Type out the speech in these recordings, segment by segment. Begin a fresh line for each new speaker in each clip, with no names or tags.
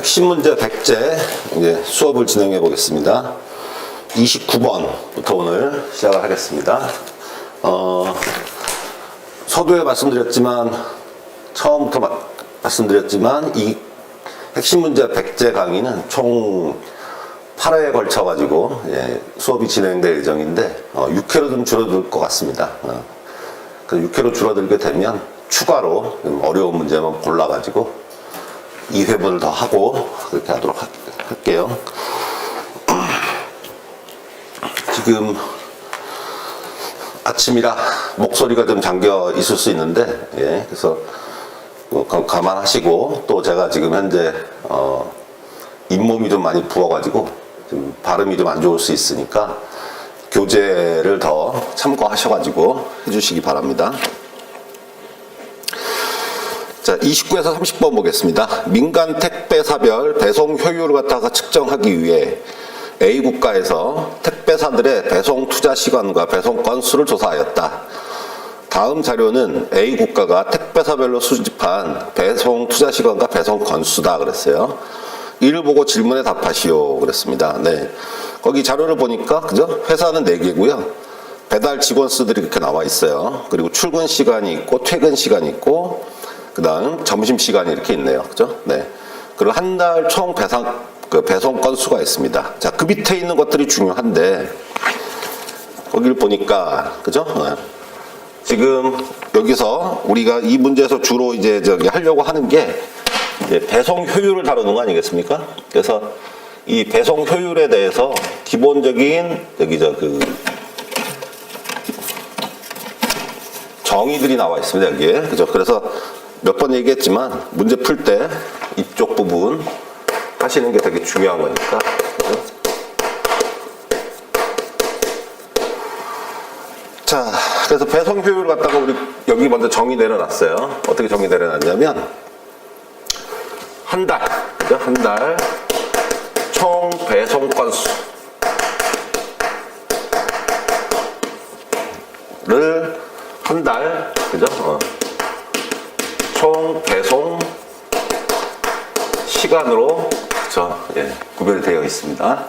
핵심 문제 100제 이제 수업을 진행해 보겠습니다. 29번부터 오늘 시작을 하겠습니다. 서두에 말씀드렸지만 처음부터 말씀드렸지만 이 핵심 문제 100제 강의는 총 8회에 걸쳐 가지고 수업이 진행될 예정인데 6회로 좀 줄어들 것 같습니다. 그 6회로 줄어들게 되면 추가로 어려운 문제만 골라 가지고 2회분을 더 하고 그렇게 하도록 할게요. 지금 아침이라 목소리가 좀 잠겨 있을 수 있는데 그래서 감안하시고, 또 제가 지금 현재 잇몸이 좀 많이 부어가지고 좀 발음이 좀 안 좋을 수 있으니까 교재를 더 참고하셔가지고 해주시기 바랍니다. 자, 29에서 30번 보겠습니다. 민간 택배사별 배송 효율을 갖다가 측정하기 위해 A 국가에서 택배사들의 배송 투자 시간과 배송 건수를 조사하였다. 다음 자료는 A 국가가 택배사별로 수집한 배송 투자 시간과 배송 건수다 그랬어요. 이를 보고 질문에 답하시오 그랬습니다. 네. 거기 자료를 보니까 그죠? 회사는 4개고요. 배달 직원 수들이 이렇게 나와 있어요. 그리고 출근 시간이 있고 퇴근 시간이 있고 그 다음 점심시간이 이렇게 있네요. 그죠? 네. 그리고 한 달 총 배송 건수가 있습니다. 자, 그 밑에 있는 것들이 중요한데, 거기를 보니까, 그죠? 네. 지금 여기서 우리가 이 문제에서 주로 이제 하려고 하는 게 배송 효율을 다루는 거 아니겠습니까? 그래서 이 배송 효율에 대해서 기본적인 정의들이 나와 있습니다. 여기에. 그죠? 그래서 몇 번 얘기했지만 문제 풀 때 이쪽 부분 하시는 게 되게 중요한 거니까. 그죠? 자, 그래서 배송 효율을 갖다가 우리 여기 먼저 정의 내려놨어요. 어떻게 정의 내려놨냐면 한 달, 그죠? 한 달 총 배송 건수를 한 달, 그죠? 총 배송 시간으로 구별이 되어 있습니다.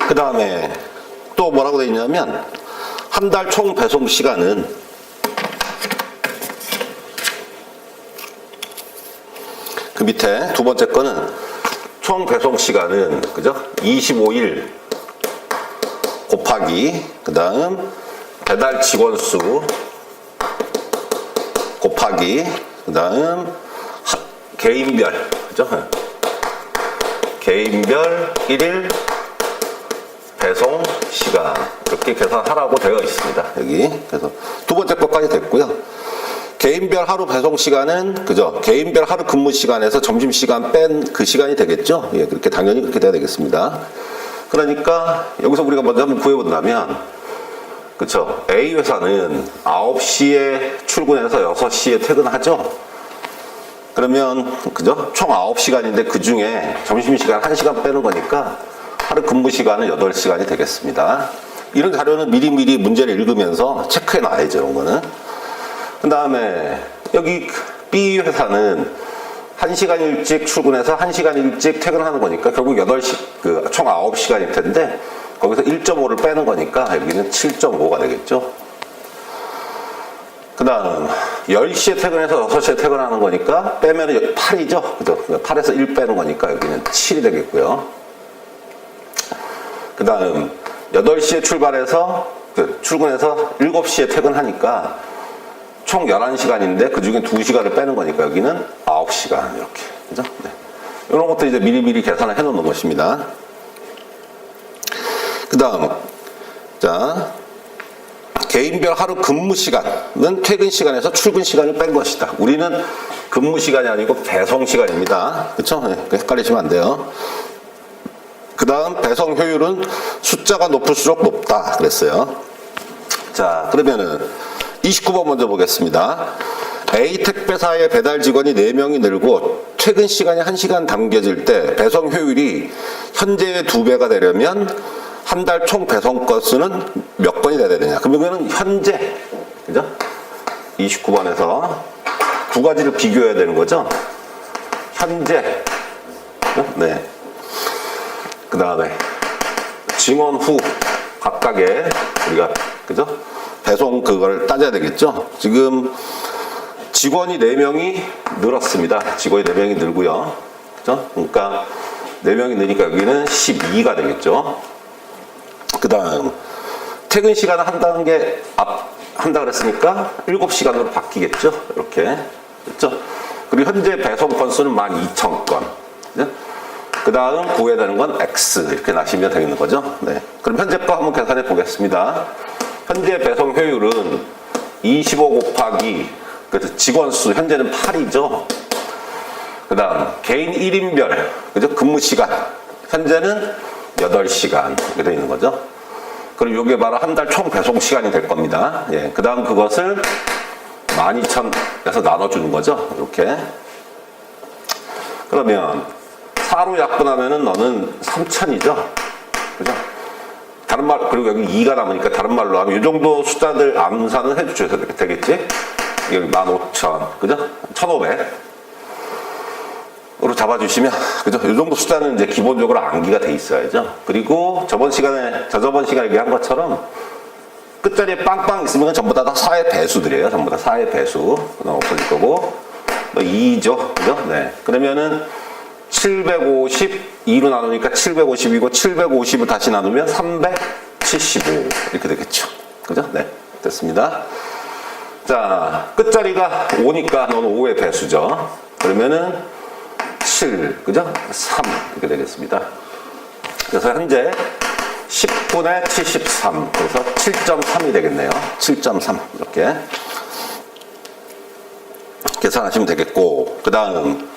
그 다음에 또 뭐라고 되어 있냐면 한 달 총 배송 시간은 그 밑에 두 번째 거는 총 배송 시간은 그죠? 25일 곱하기 그 다음 배달 직원 수 곱하기 그 다음 개인별, 그죠? 개인별 1일 배송 시간 이렇게 계산하라고 되어 있습니다. 여기. 그래서 두 번째 것까지 됐고요. 개인별 하루 배송 시간은 그죠? 개인별 하루 근무 시간에서 점심 시간 뺀 그 시간이 되겠죠? 그렇게 당연히 그렇게 돼야 되겠습니다. 그러니까 여기서 우리가 먼저 한번 구해본다면, 그쵸? A 회사는 9시에 출근해서 6시에 퇴근하죠? 그러면, 그죠? 총 9시간인데 그 중에 점심시간 1시간 빼는 거니까 하루 근무 시간은 8시간이 되겠습니다. 이런 자료는 미리미리 문제를 읽으면서 체크해 놔야죠, 이런 거는. 그 다음에 여기 B 회사는 1시간 일찍 출근해서 1시간 일찍 퇴근하는 거니까 결국 8시, 총 9시간일 텐데 거기서 1.5를 빼는 거니까 여기는 7.5가 되겠죠. 그 다음 10시에 퇴근해서 6시에 퇴근하는 거니까 빼면 8이죠. 그죠? 8에서 1 빼는 거니까 여기는 7이 되겠고요. 그 다음 8시에 출발해서 출근해서 7시에 퇴근하니까 총 11시간인데 그 중에 2시간을 빼는 거니까 여기는 9시간 이렇게. 그죠? 네. 이런 것도 이제 미리미리 계산을 해 놓는 것입니다. 그 다음, 자, 개인별 하루 근무 시간은 퇴근 시간에서 출근 시간을 뺀 것이다. 우리는 근무 시간이 아니고 배송 시간입니다. 그쵸? 네, 헷갈리시면 안 돼요. 그 다음, 배송 효율은 숫자가 높을수록 높다. 그랬어요. 자, 그러면은 29번 먼저 보겠습니다. A 택배사의 배달 직원이 4명이 늘고 퇴근 시간이 1시간 담겨질 때 배송 효율이 현재의 2배가 되려면 한 달 총 배송 건수는 몇 건이 돼야 되느냐. 그러면 현재, 그죠? 29번에서 두 가지를 비교해야 되는 거죠. 현재, 네. 그 다음에 증원 후 각각의 우리가 그죠? 배송 그걸 따져야 되겠죠? 지금 직원이 4명이 늘었습니다. 직원이 4명이 늘고요. 그죠? 그러니까 4명이 느니까 여기는 12가 되겠죠. 그 다음 퇴근 시간을 한다는 게 한다 그랬으니까 7시간으로 바뀌겠죠. 이렇게. 그렇죠? 그리고 현재 배송 건수는 12,000건. 그 다음 구해야 되는 건 X 이렇게 나시면 되는 거죠. 네. 그럼 현재 거 한번 계산해 보겠습니다. 현재 배송 효율은 25 곱하기 그래서 직원 수 현재는 8이죠. 그 다음 개인 1인별 그죠? 근무 시간 현재는 8시간 이렇게 되어 있는 거죠. 그럼 이게 바로 한 달 총 배송 시간이 될 겁니다. 예. 그 다음 그것을 12,000에서 나눠주는 거죠. 이렇게. 그러면 4로 약분하면은 너는 3,000이죠. 그죠? 다른 말, 그리고 여기 2가 남으니까 다른 말로 하면 이 정도 숫자들 암산은 해주셔야 되겠지? 여기 15,000, 그죠? 1,500으로 잡아주시면, 그죠? 이 정도 숫자는 이제 기본적으로 암기가 돼 있어야죠. 그리고 저번 시간에 얘기한 것처럼 끝자리에 빵빵 있으면 전부 다 4의 배수들이에요. 전부 다 4의 배수. 그다음 없어질 거고. 2죠. 그죠? 네. 그러면은 750, 2로 나누니까 750이고, 750을 다시 나누면 375. 이렇게 되겠죠. 그죠? 네. 됐습니다. 자, 끝자리가 5니까 너는 5의 배수죠. 그러면은 7, 그죠? 3. 이렇게 되겠습니다. 그래서 현재 10분의 73. 그래서 7.3이 되겠네요. 7.3. 이렇게. 계산하시면 되겠고, 그 다음,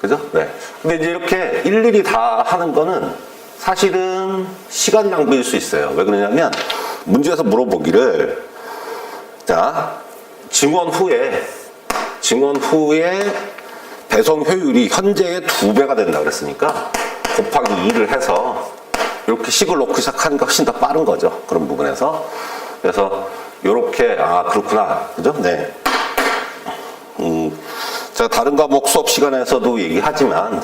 그죠? 네. 근데 이제 이렇게 일일이 다 하는 거는 사실은 시간 낭비일 수 있어요. 왜 그러냐면, 문제에서 물어보기를, 자, 증원 후에 배송 효율이 현재의 2배가 된다 그랬으니까, 곱하기 2를 해서, 이렇게 식을 놓고 시작하는 게 훨씬 더 빠른 거죠. 그런 부분에서. 그래서, 요렇게, 그렇구나. 그죠? 네. 제가 다른 과목 수업 시간에서도 얘기하지만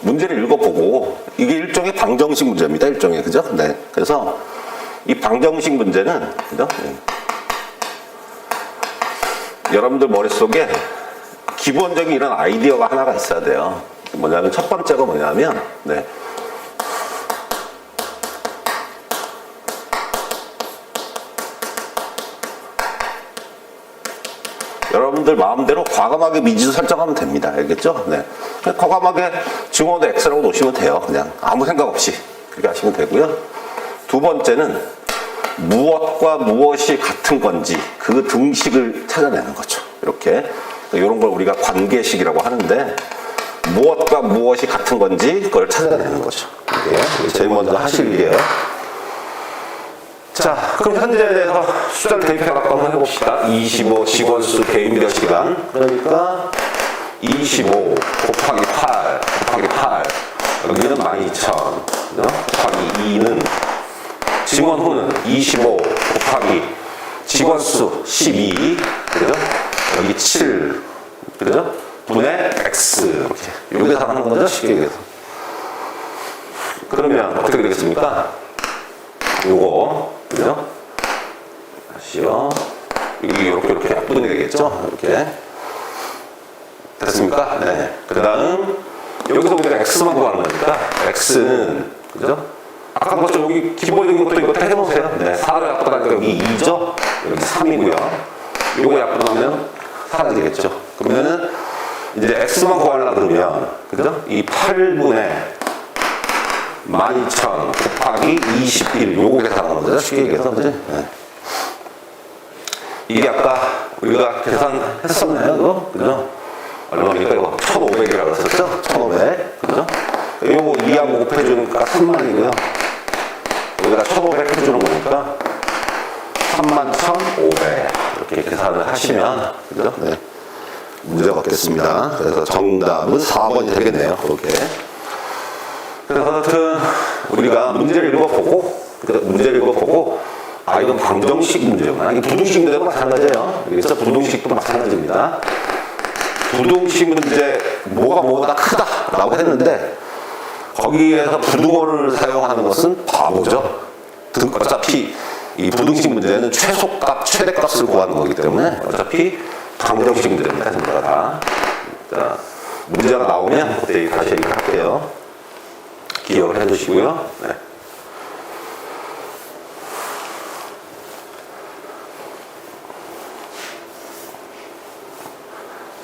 문제를 읽어보고 이게 일종의 방정식 문제입니다. 일종의 그죠? 네. 그래서 이 방정식 문제는 그죠? 네. 여러분들 머릿속에 기본적인 이런 아이디어가 하나가 있어야 돼요. 뭐냐면 첫 번째가 뭐냐면 네. 여러분들 마음대로 과감하게 미지수 설정하면 됩니다. 알겠죠? 네. 과감하게 증오도 X라고 놓으시면 돼요. 그냥 아무 생각 없이 그렇게 하시면 되고요. 두 번째는 무엇과 무엇이 같은 건지 그 등식을 찾아내는 거죠. 이렇게 이런 걸 우리가 관계식이라고 하는데 무엇과 무엇이 같은 건지 그걸 찾아내는 거죠. 이게 제일 먼저 하실 일이에요. 자, 그럼 현재에 대해서 숫자를 대입해갖고 한번 해봅시다. 25 직원수 개인별 시간. 그러니까 25 곱하기 8 곱하기 8 여기는 12,000 곱하기 2는 증원 후는 25 곱하기 직원수 12 그죠? 여기 7 그죠? 분의 X 이렇게 요게 다 하는 거죠? 쉽게 얘기해서. 그러면 어떻게 되겠습니까? 요거 그죠? 다시요. 이렇게 약분이 되겠죠? 이렇게. 됐습니까? 네. 그 다음, 여기서 우리가 X만 구하는 거니까, X는, 그죠? 아까 봤죠? 여기 기본적인 것도 이거 해보세요. 네. 4로 약분하니까 여기 2죠? 여기 3이고요. 요거 약분하면 사라지겠죠? 그러면은, 이제 X만 구하려고 그러면, 그죠? 이 8분의 12,000 곱하기 21 요거 계산하는 거죠. 쉽게 얘기해서 그죠? 네. 이게 아까 우리가 계산했었나요? 이거? 그죠? 얼마입니까? 이거 1,500이라고 했었죠? 1,500 그죠? 요거 2하고 곱해주니까 3만이고요. 여기다 1,500 해주는 거니까 31,500 이렇게 계산을 하시면 그죠? 네. 문제가 없겠습니다. 그래서 정답은 4번이 되겠네요. 이렇게. 그래서 하여튼 우리가 문제를 읽어보고 이건 방정식 문제구나. 이게 부등식 문제도 마찬가지예요. 그래서 부등식도 마찬가지입니다. 부등식 문제 뭐가 뭐보다 크다라고 했는데 거기에서 부등호를 사용하는 것은 바보죠. 어차피 이 부등식 문제는 최소값, 최대값을 구하는 거기 때문에 어차피 방정식 문제입니다. 전부가 다. 자, 문제가 나오면 그때 다시 얘기할게요. 기억을 해두시고요. 네.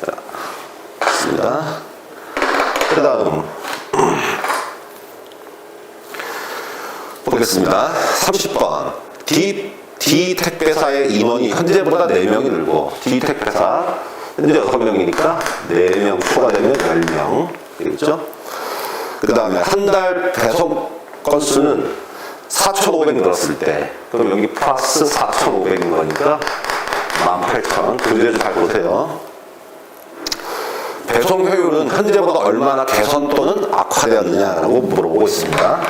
자, 있습니다. 그 다음 보겠습니다. 30번. D 택배사의 인원이 현재보다 4명이 늘고 D 택배사 현재 6명이니까 4명 추가되면 10명 되겠죠? 그 다음에 한 달 배송 건수는 4,500 늘었을 때 그럼 여기 플러스 4,500인 거니까 18,000. 그 문제를 잘 보세요. 배송 효율은 현재보다 얼마나 개선 또는 악화되었느냐라고 물어보고 있습니다.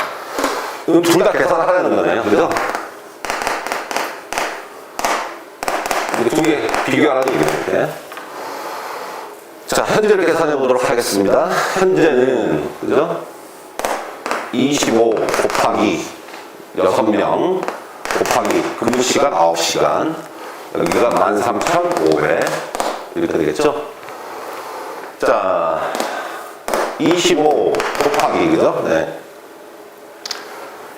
이건 둘 다 계산을 하려는 거네요. 그죠? 두 개 비교하라는 얘기인데. 자, 현재를 계산해 보도록 하겠습니다. 현재는, 그죠? 25 곱하기 6명 곱하기 근무시간 9시간. 여기가 13,500. 이렇게 되겠죠? 자, 25 곱하기, 그죠? 네.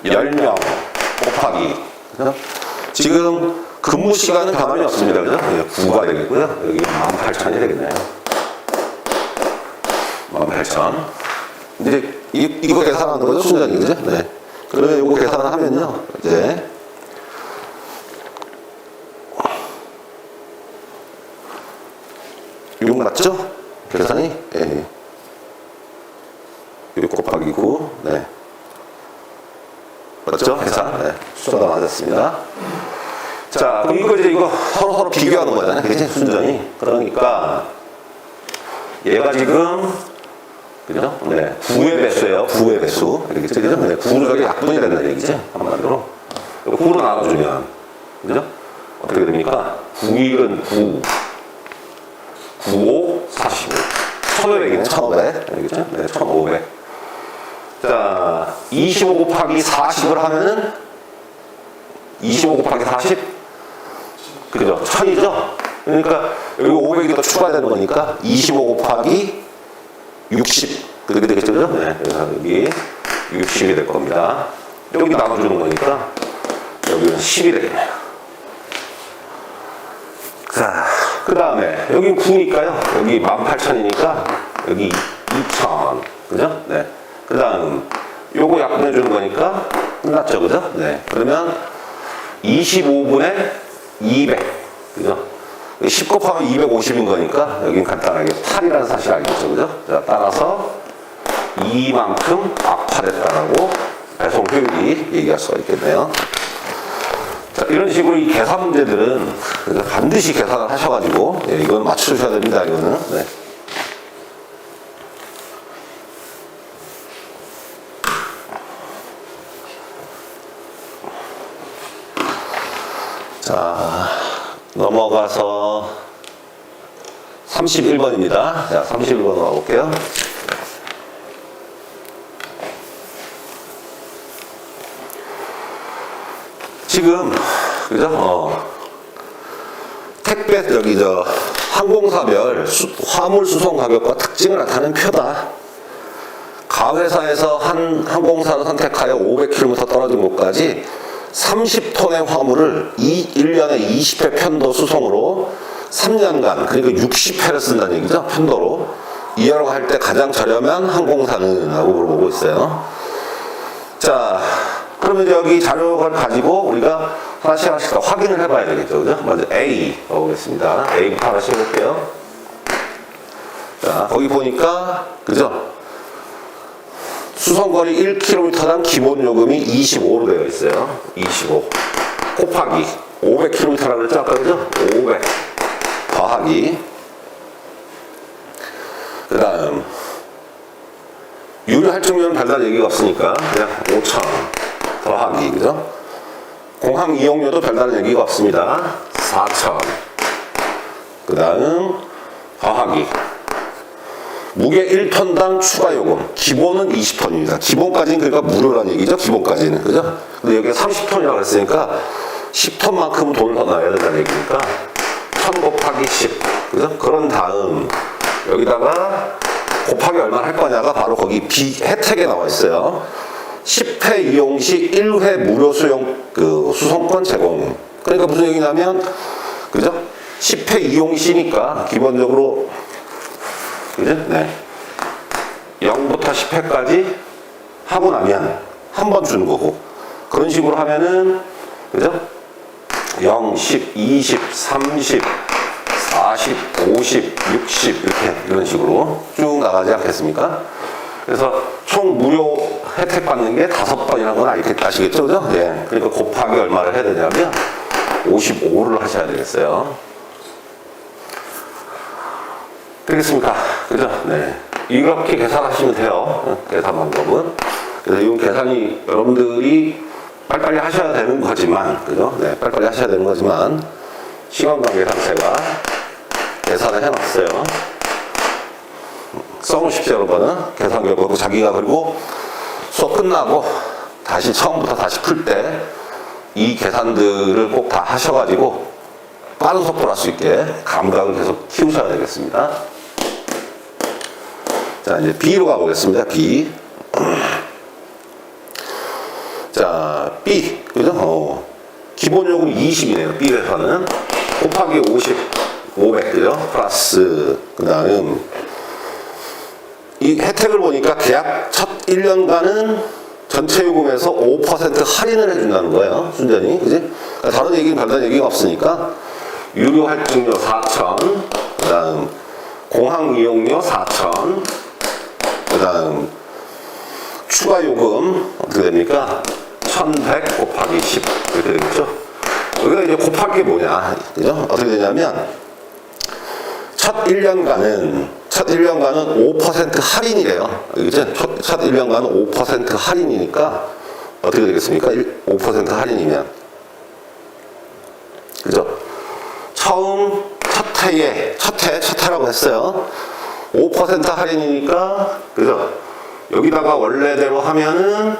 10명 곱하기. 그죠? 지금 근무 시간은 변함이 없습니다. 그죠? 9가 되겠고요. 여기 18,000이 되겠네요. 18,000. 이제 이거 계산하는 거죠? 순전히. 그죠? 네. 그러면 이거 계산을 하면요. 이제 6 맞죠? 계산이? 예. 6 곱하기 9. 네. 맞죠? 계산. 네. 숫자가 맞았습니다. 자, 그럼 이거 서로 비교하는 거잖아요. 그치? 순전히. 그러니까, 얘가 지금, 그죠? 네. 9의 배수예요. 9의 배수. 알겠죠? 그죠? 네. 9로 저기 약분이 된다는 얘기지. 한마디로. 9로 나눠주면, 그죠? 어떻게 됩니까? 9일은 9, 95, 45. 1500이네. 1500. 알겠죠? 네. 1500. 자, 25 곱하기 40을 하면은 25 곱하기 40? 그죠? 1000이죠? 그러니까 여기 500이 더 추가되는 거니까 25 곱하기 60. 그렇게 되겠죠? 그죠? 네. 그래서 여기 60이 될 겁니다. 여기 나눠주는 거니까 여기는 10이 되겠네요. 자, 그 다음에 여기 9니까요. 여기 18,000이니까 여기 2,000. 그죠? 네. 그 다음 요거 약분해주는 거니까 끝났죠. 그죠? 네. 그러면 25분의 200. 그죠? 10 곱하면 250인 거니까 여긴 간단하게 8이라는 사실 알겠죠. 그죠? 자, 따라서 이만큼 악화됐다라고 배송 효율이 얘기할 수가 있겠네요. 자, 이런 식으로 이 계산 문제들은 반드시 계산을 하셔가지고, 예, 이건 맞추셔야 됩니다. 이거는. 네. 자, 넘어가서 31번입니다. 자, 31번 가볼게요. 지금, 그죠? 택배, 항공사별 화물 수송 가격과 특징을 나타내는 표다. 가회사에서 한 항공사를 선택하여 500km 떨어진 곳까지 30톤의 화물을 1년에 20회 편도 수송으로 3년간, 그러니까 60회를 쓴다는 얘기죠. 편도로. 이하라고 할 때 가장 저렴한 항공사는? 라고 물어보고 있어요. 자, 그러면 이제 여기 자료를 가지고 우리가 하나씩 다 확인을 해봐야 되겠죠. 그죠? 먼저 A 가보겠습니다. A부터 하나씩 해볼게요. 자, 거기 보니까, 그죠? 수송거리 1km당 기본 요금이 25로 되어 있어요. 25 곱하기 500km라고 그랬죠? 아까 그죠? 500 더하기, 그 다음 유료 할증료는 별다른 얘기가 없으니까 그냥 5,000 더하기, 그죠? 공항 이용료도 별다른 얘기가 없습니다. 4,000. 그 다음 더하기 무게 1톤당 추가 요금. 기본은 20톤입니다. 기본까지는 그러니까 무료란 얘기죠. 기본까지는. 그죠? 근데 여기가 30톤이라고 했으니까 10톤만큼 돈을 더 넣어야 된다는 얘기니까 1000 곱하기 10. 그죠? 그런 다음 여기다가 곱하기 얼마나 할 거냐가 바로 거기 혜택에 나와 있어요. 10회 이용 시 1회 무료 수송권 제공. 그러니까 무슨 얘기냐면, 그죠? 10회 이용 시니까 기본적으로, 그죠? 네. 0부터 10회까지 하고 나면 한 번 주는 거고. 그런 식으로 하면은, 그죠? 0, 10, 20, 30, 40, 50, 60 이렇게 이런 식으로 쭉 나가지 않겠습니까? 그래서 총 무료 혜택 받는 게 5번이라는 건 아시겠죠? 그죠? 예. 그러니까 곱하기 얼마를 해야 되냐면 55를 하셔야 되겠어요. 되겠습니까? 그죠? 네. 이렇게 계산하시면 돼요. 계산 방법은. 그래서 이 계산이 여러분들이 빨리빨리 하셔야 되는 거지만, 그죠? 네. 빨리빨리 하셔야 되는 거지만, 시간관계상 제가 계산을 해놨어요. 써놓으십시오, 여러분은. 계산 결과고 자기가 그리고 수업 끝나고 다시 처음부터 다시 풀 때 이 계산들을 꼭 다 하셔가지고 빠른 속도로 할 수 있게 감각을 계속 키우셔야 되겠습니다. 자, 이제 B로 가보겠습니다. B. 자, B. 그죠? 기본 요금 20이네요. B에서는. 곱하기 50, 500, 그죠? 플러스, 그 다음, 이 혜택을 보니까 계약 첫 1년간은 전체 요금에서 5% 할인을 해준다는 거예요. 순전히. 그지? 그러니까 다른 얘기는 별다른 얘기가 없으니까, 유료 할증료 4,000, 그 다음, 공항 이용료 4,000, 그 다음, 추가 요금, 어떻게 됩니까? 1100 곱하기 10. 이렇게 되겠죠? 여기가 이제 곱하기 뭐냐. 그죠? 어떻게 되냐면, 첫 1년간은 5% 할인이래요. 그죠? 첫 1년간은 5% 할인이니까, 어떻게 되겠습니까? 5% 할인이면. 그죠? 처음, 첫 해라고 했어요. 5% 할인이니까, 그죠? 여기다가 원래대로 하면은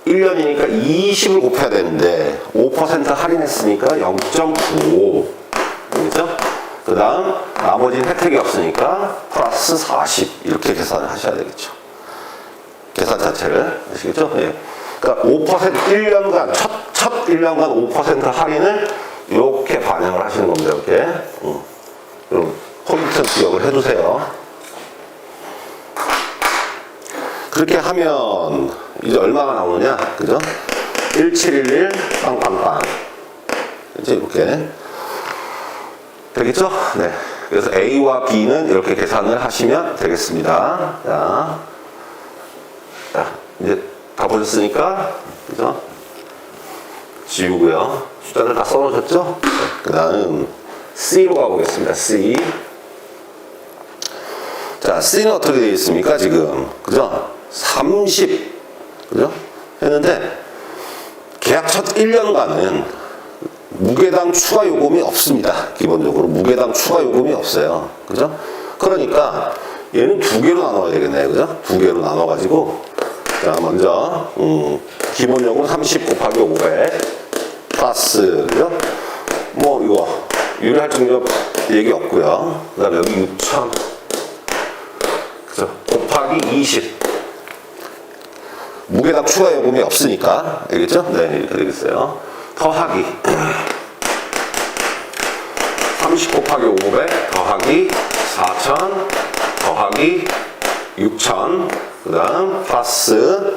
1년이니까 20을 곱해야 되는데 5% 할인했으니까 0.95. 그죠? 그 다음 나머지는 혜택이 없으니까 플러스 40 이렇게 계산을 하셔야 되겠죠. 계산 자체를 아시겠죠? 예. 그러니까 5% 1년간 첫 1년간 5% 할인을 이렇게 반영을 하시는 겁니다. 이렇게. 그럼 포인트 기억을 해두세요. 그렇게 하면 이제 얼마가 나오느냐, 그죠? 1711 빵빵빵. 이제 이렇게 되겠죠? 네. 그래서 A와 B는 이렇게 계산을 하시면 되겠습니다. 자, 이제 다 보셨으니까, 그죠? 지우고요. 숫자를 다 써놓으셨죠? 네. 그 다음 C로 가보겠습니다. C. 자, C는 어떻게 되어 있습니까? 지금, 그죠? 30, 그죠? 했는데, 계약 첫 1년간은 무게당 추가 요금이 없습니다. 기본적으로. 무게당 추가 요금이 없어요. 그죠? 그러니까, 얘는 두 개로 나눠야 되겠네요. 그죠? 두 개로 나눠가지고, 자, 먼저, 기본 요금 30 곱하기 500, 플러스, 그죠? 뭐, 이거, 유료할증료 얘기 없고요. 그 다음에 여기 6,000, 그죠? 곱하기 20. 무게당 추가 요금이 없으니까. 알겠죠? 네, 이렇게 되겠어요. 더하기 30 곱하기 500 더하기 4,000 더하기 6,000 그 다음 플러스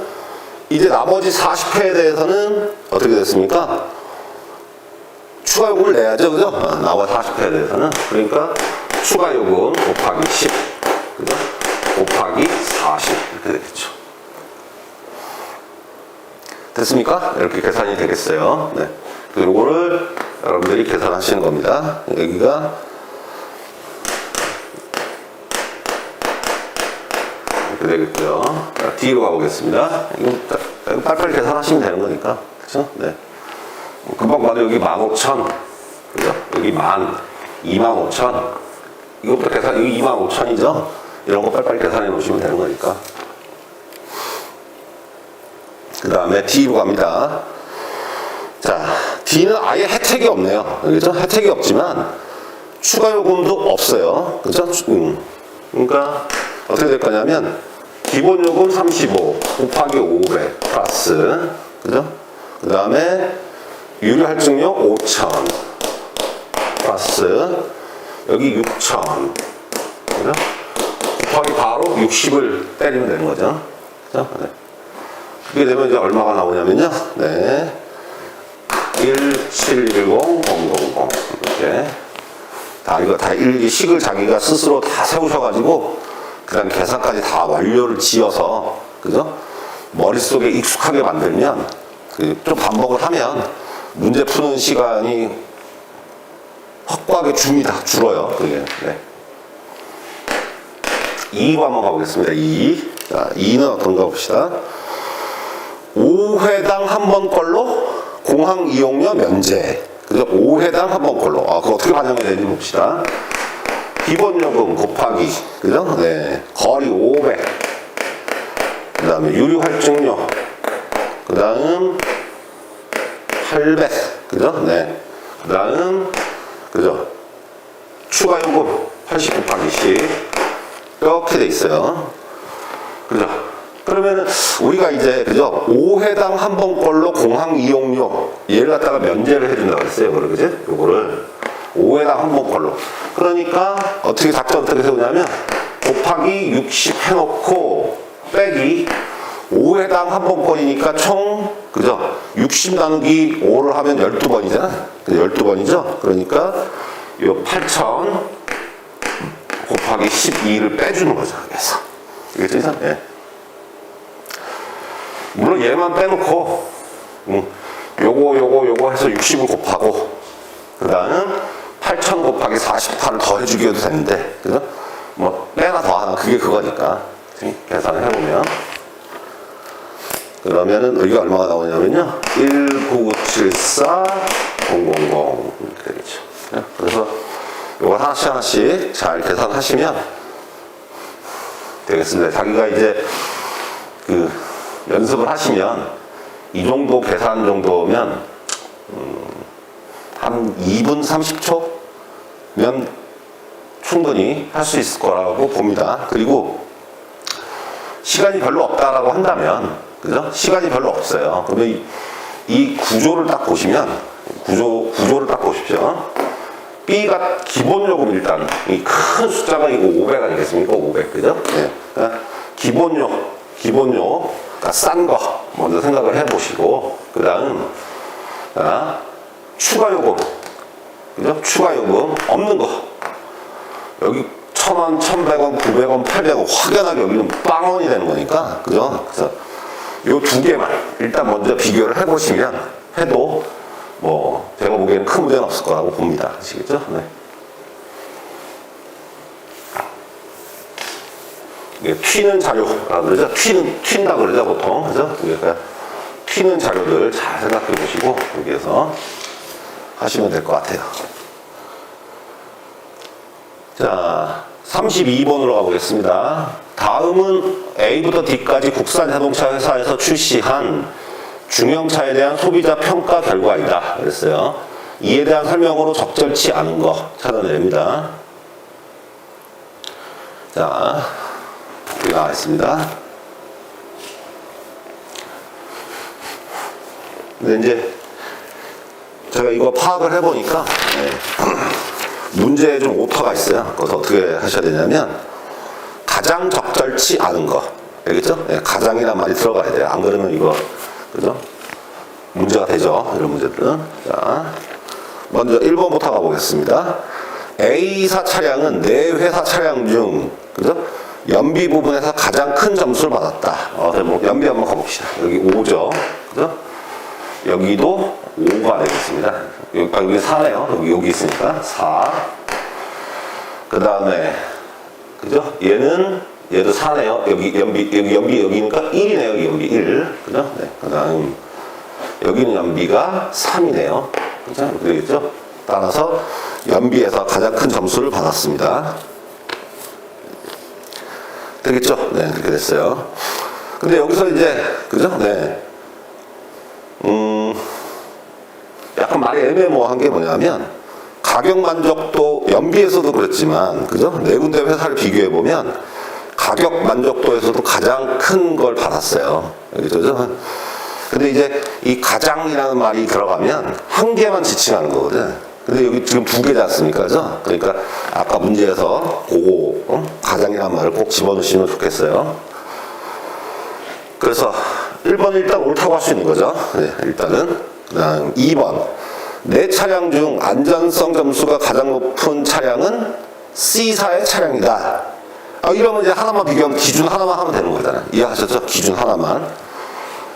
이제 나머지 40회에 대해서는 어떻게 됐습니까? 추가 요금을 내야죠. 그죠? 나머지 40회에 대해서는. 그러니까 추가 요금 곱하기 10 그죠? 곱하기 40 이렇게 되겠죠. 됐습니까? 이렇게 계산이 되겠어요. 네. 그리고를 여러분들이 계산하시는 겁니다. 여기가 이렇게 되겠고요. D로 가보겠습니다. 이거 빨리빨리 계산하시면 되는 거니까. 그렇죠? 네. 금방 봐도 여기 15,000. 그죠? 여기 25,000. 이것부터 계산, 여기 25,000이죠? 이런 거 빨리빨리 계산해 놓으시면 되는 거니까. 그 다음에 D로 갑니다. 자, D는 아예 혜택이 없네요. 그죠? 혜택이 없지만 추가 요금도 없어요. 그죠? 그러니까 어떻게 될 거냐면 기본 요금 35 곱하기 500 플러스, 그죠? 그 다음에 유료 할증료 5,000 플러스 여기 6,000, 그죠? 곱하기 바로 60을 때리면 되는 거죠. 그죠? 네. 그게 되면 이제 얼마가 나오냐면요. 네. 1710000 이렇게 다 이거 다 일기식을 자기가 스스로 다 세우셔가지고 그다음 계산까지 다 완료를 지어서, 그죠? 머릿속에 익숙하게 만들면 좀 반복을 하면 문제 푸는 시간이 확고하게 줄어요. 그게. 네. 2로 한번 가보겠습니다. 2. 자, 2는 어떤가 봅시다. 5회당 한 번 걸로 공항 이용료 면제. 그죠? 5회당 한 번 걸로. 그거 어떻게 반영이 되는지 봅시다. 기본 요금 곱하기, 그죠? 네. 거리 500. 그 다음에 유료 할증료. 그 다음 800. 그죠? 네. 그 다음, 그죠? 추가 요금 80 곱하기 10. 이렇게 돼 있어요. 그죠? 그러면은 우리가 이제, 그죠? 5회당 한 번 걸로 공항 이용료 얘를 갖다가 면제를 해준다고 했어요. 그죠? 요거를 5회당 한 번 걸로. 그러니까 어떻게 작전 어떻게 세우냐면 곱하기 60 해놓고 빼기 5회당 한 번 거리니까 총, 그죠? 60 나누기 5를 하면 12번이잖아. 12번이죠? 그러니까 요 8,000 곱하기 12를 빼주는 거죠. 그래서. 이겠죠? 예. 물론 얘만 빼놓고, 요거 해서 60을 곱하고, 그 다음 8,000 곱하기 48을 더 해주기도 되는데, 그죠? 뭐, 빼나 더 하나, 그게 그거니까. 계산을 해보면. 그러면은, 여기가 얼마가 나오냐면요. 19974 000. 이렇게 되겠죠. 그래서, 요거 하나씩 잘 계산하시면 되겠습니다. 자기가 이제, 연습을 하시면, 이 정도 계산 정도면, 한 2분 30초면 충분히 할 수 있을 거라고 봅니다. 그리고 시간이 별로 없다라고 한다면, 그죠? 시간이 별로 없어요. 그러면 이 구조를 딱 보시면, 구조를 딱 보십시오. B가 기본 요금 일단, 이 큰 숫자가 이거 500 아니겠습니까? 500, 그죠? 네. 그러니까 기본료, 그러니까 싼 거 먼저 생각을 해보시고, 그 다음, 추가 요금, 그죠? 추가 요금 없는 거. 여기 1,000원, 1,100원, 900원, 800원 확연하게 여기는 빵원이 되는 거니까, 그죠? 그래서 요 두 개만 일단 먼저 비교를 해보시면 해도 뭐 제가 보기에는 큰 문제는 없을 거라고 봅니다. 아시겠죠? 네. 이게 튀는 자료라고 그러죠? 튄다 그러죠, 보통. 그죠? 그러니까 튀는 자료들 잘 생각해 보시고 여기에서 하시면 될 것 같아요. 자, 32번으로 가보겠습니다. 다음은 A부터 D까지 국산 자동차 회사에서 출시한 중형차에 대한 소비자 평가 결과이다. 그랬어요. 이에 대한 설명으로 적절치 않은 거 찾아냅니다. 자, 여기 나와 있습니다. 근데 이제 제가 이거 파악을 해보니까 문제에 좀 오타가 있어요. 그래서 어떻게 하셔야 되냐면 가장 적절치 않은 거, 알겠죠? 네, 가장이란 말이 들어가야 돼요. 안 그러면 이거, 그죠? 문제가 되죠. 이런 문제들은. 자, 먼저 1번부터 가보겠습니다. A사 차량은 내 회사 차량 중, 그죠? 연비 부분에서 가장 큰 점수를 받았다. 연비 한번 가봅시다. 여기 5죠. 그죠? 여기도 5가 되겠습니다. 여기 4네요. 여기 있으니까 4. 그 다음에, 그죠? 얘도 4네요. 여기 연비 여기니까 1이네요. 여기 연비 1. 그죠? 네. 그 다음, 여기는 연비가 3이네요. 그죠? 그러겠죠? 따라서 연비에서 가장 큰 점수를 받았습니다. 되겠죠? 네, 그렇게 됐어요. 근데 여기서 이제, 그죠? 네. 약간 말이 애매모호한 게 뭐냐면, 가격 만족도, 연비에서도 그렇지만, 그죠? 네 군데 회사를 비교해보면, 가격 만족도에서도 가장 큰 걸 받았어요. 그죠? 근데 이제 이 가장이라는 말이 들어가면 한 개만 지칭하는 거거든. 근데 여기 지금 두 개지 않습니까? 그죠? 그러니까 아까 문제에서 그거, 가장이라는 말을 꼭 집어넣으시면 좋겠어요. 그래서 1번은 일단 옳다고 할 수 있는 거죠. 네, 일단은. 그 다음 2번. 내 차량 중 안전성 점수가 가장 높은 차량은 C사의 차량이다. 이러면 이제 하나만 비교하면 기준 하나만 하면 되는 거잖아요. 이해하셨죠? 기준 하나만.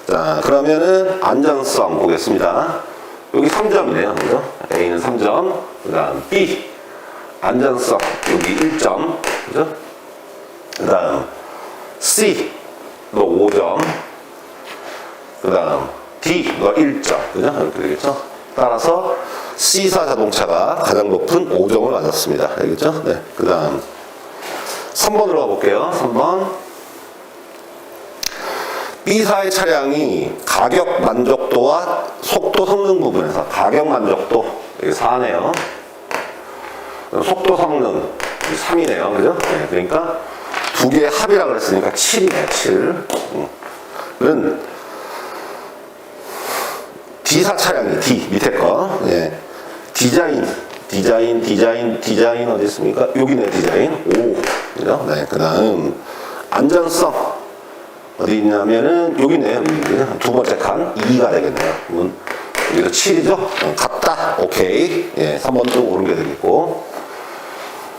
자, 그러면은 안전성 보겠습니다. 여기 3점이네요. 그죠? A는 3점. 그 다음 B. 안전성. 여기 1점. 그죠? 그 다음 C. 너 5점. 그 다음 D. 너 1점. 그죠? 이렇게 되겠죠? 따라서 C사 자동차가 가장 높은 5점을 맞았습니다. 알겠죠? 네. 그 다음 3번으로 가볼게요. 3번. B사의 차량이 가격 만족도와 속도 성능 부분에서 가격 만족도 여기 4네요. 속도 성능 3이네요. 그죠? 네, 그러니까 두 개의 합이라고 그랬으니까 7이네. 7은 D사 차량이 D 밑에 거. 네. 디자인 어디 있습니까? 여기네. 디자인 5. 그죠? 네. 그 다음 안전성 어디 있냐면은 여기네요. 두 번째 칸 2가 되겠네요. 여기서 7이죠? 같다. 오케이. 예, 3번도 옳은 게 되겠고.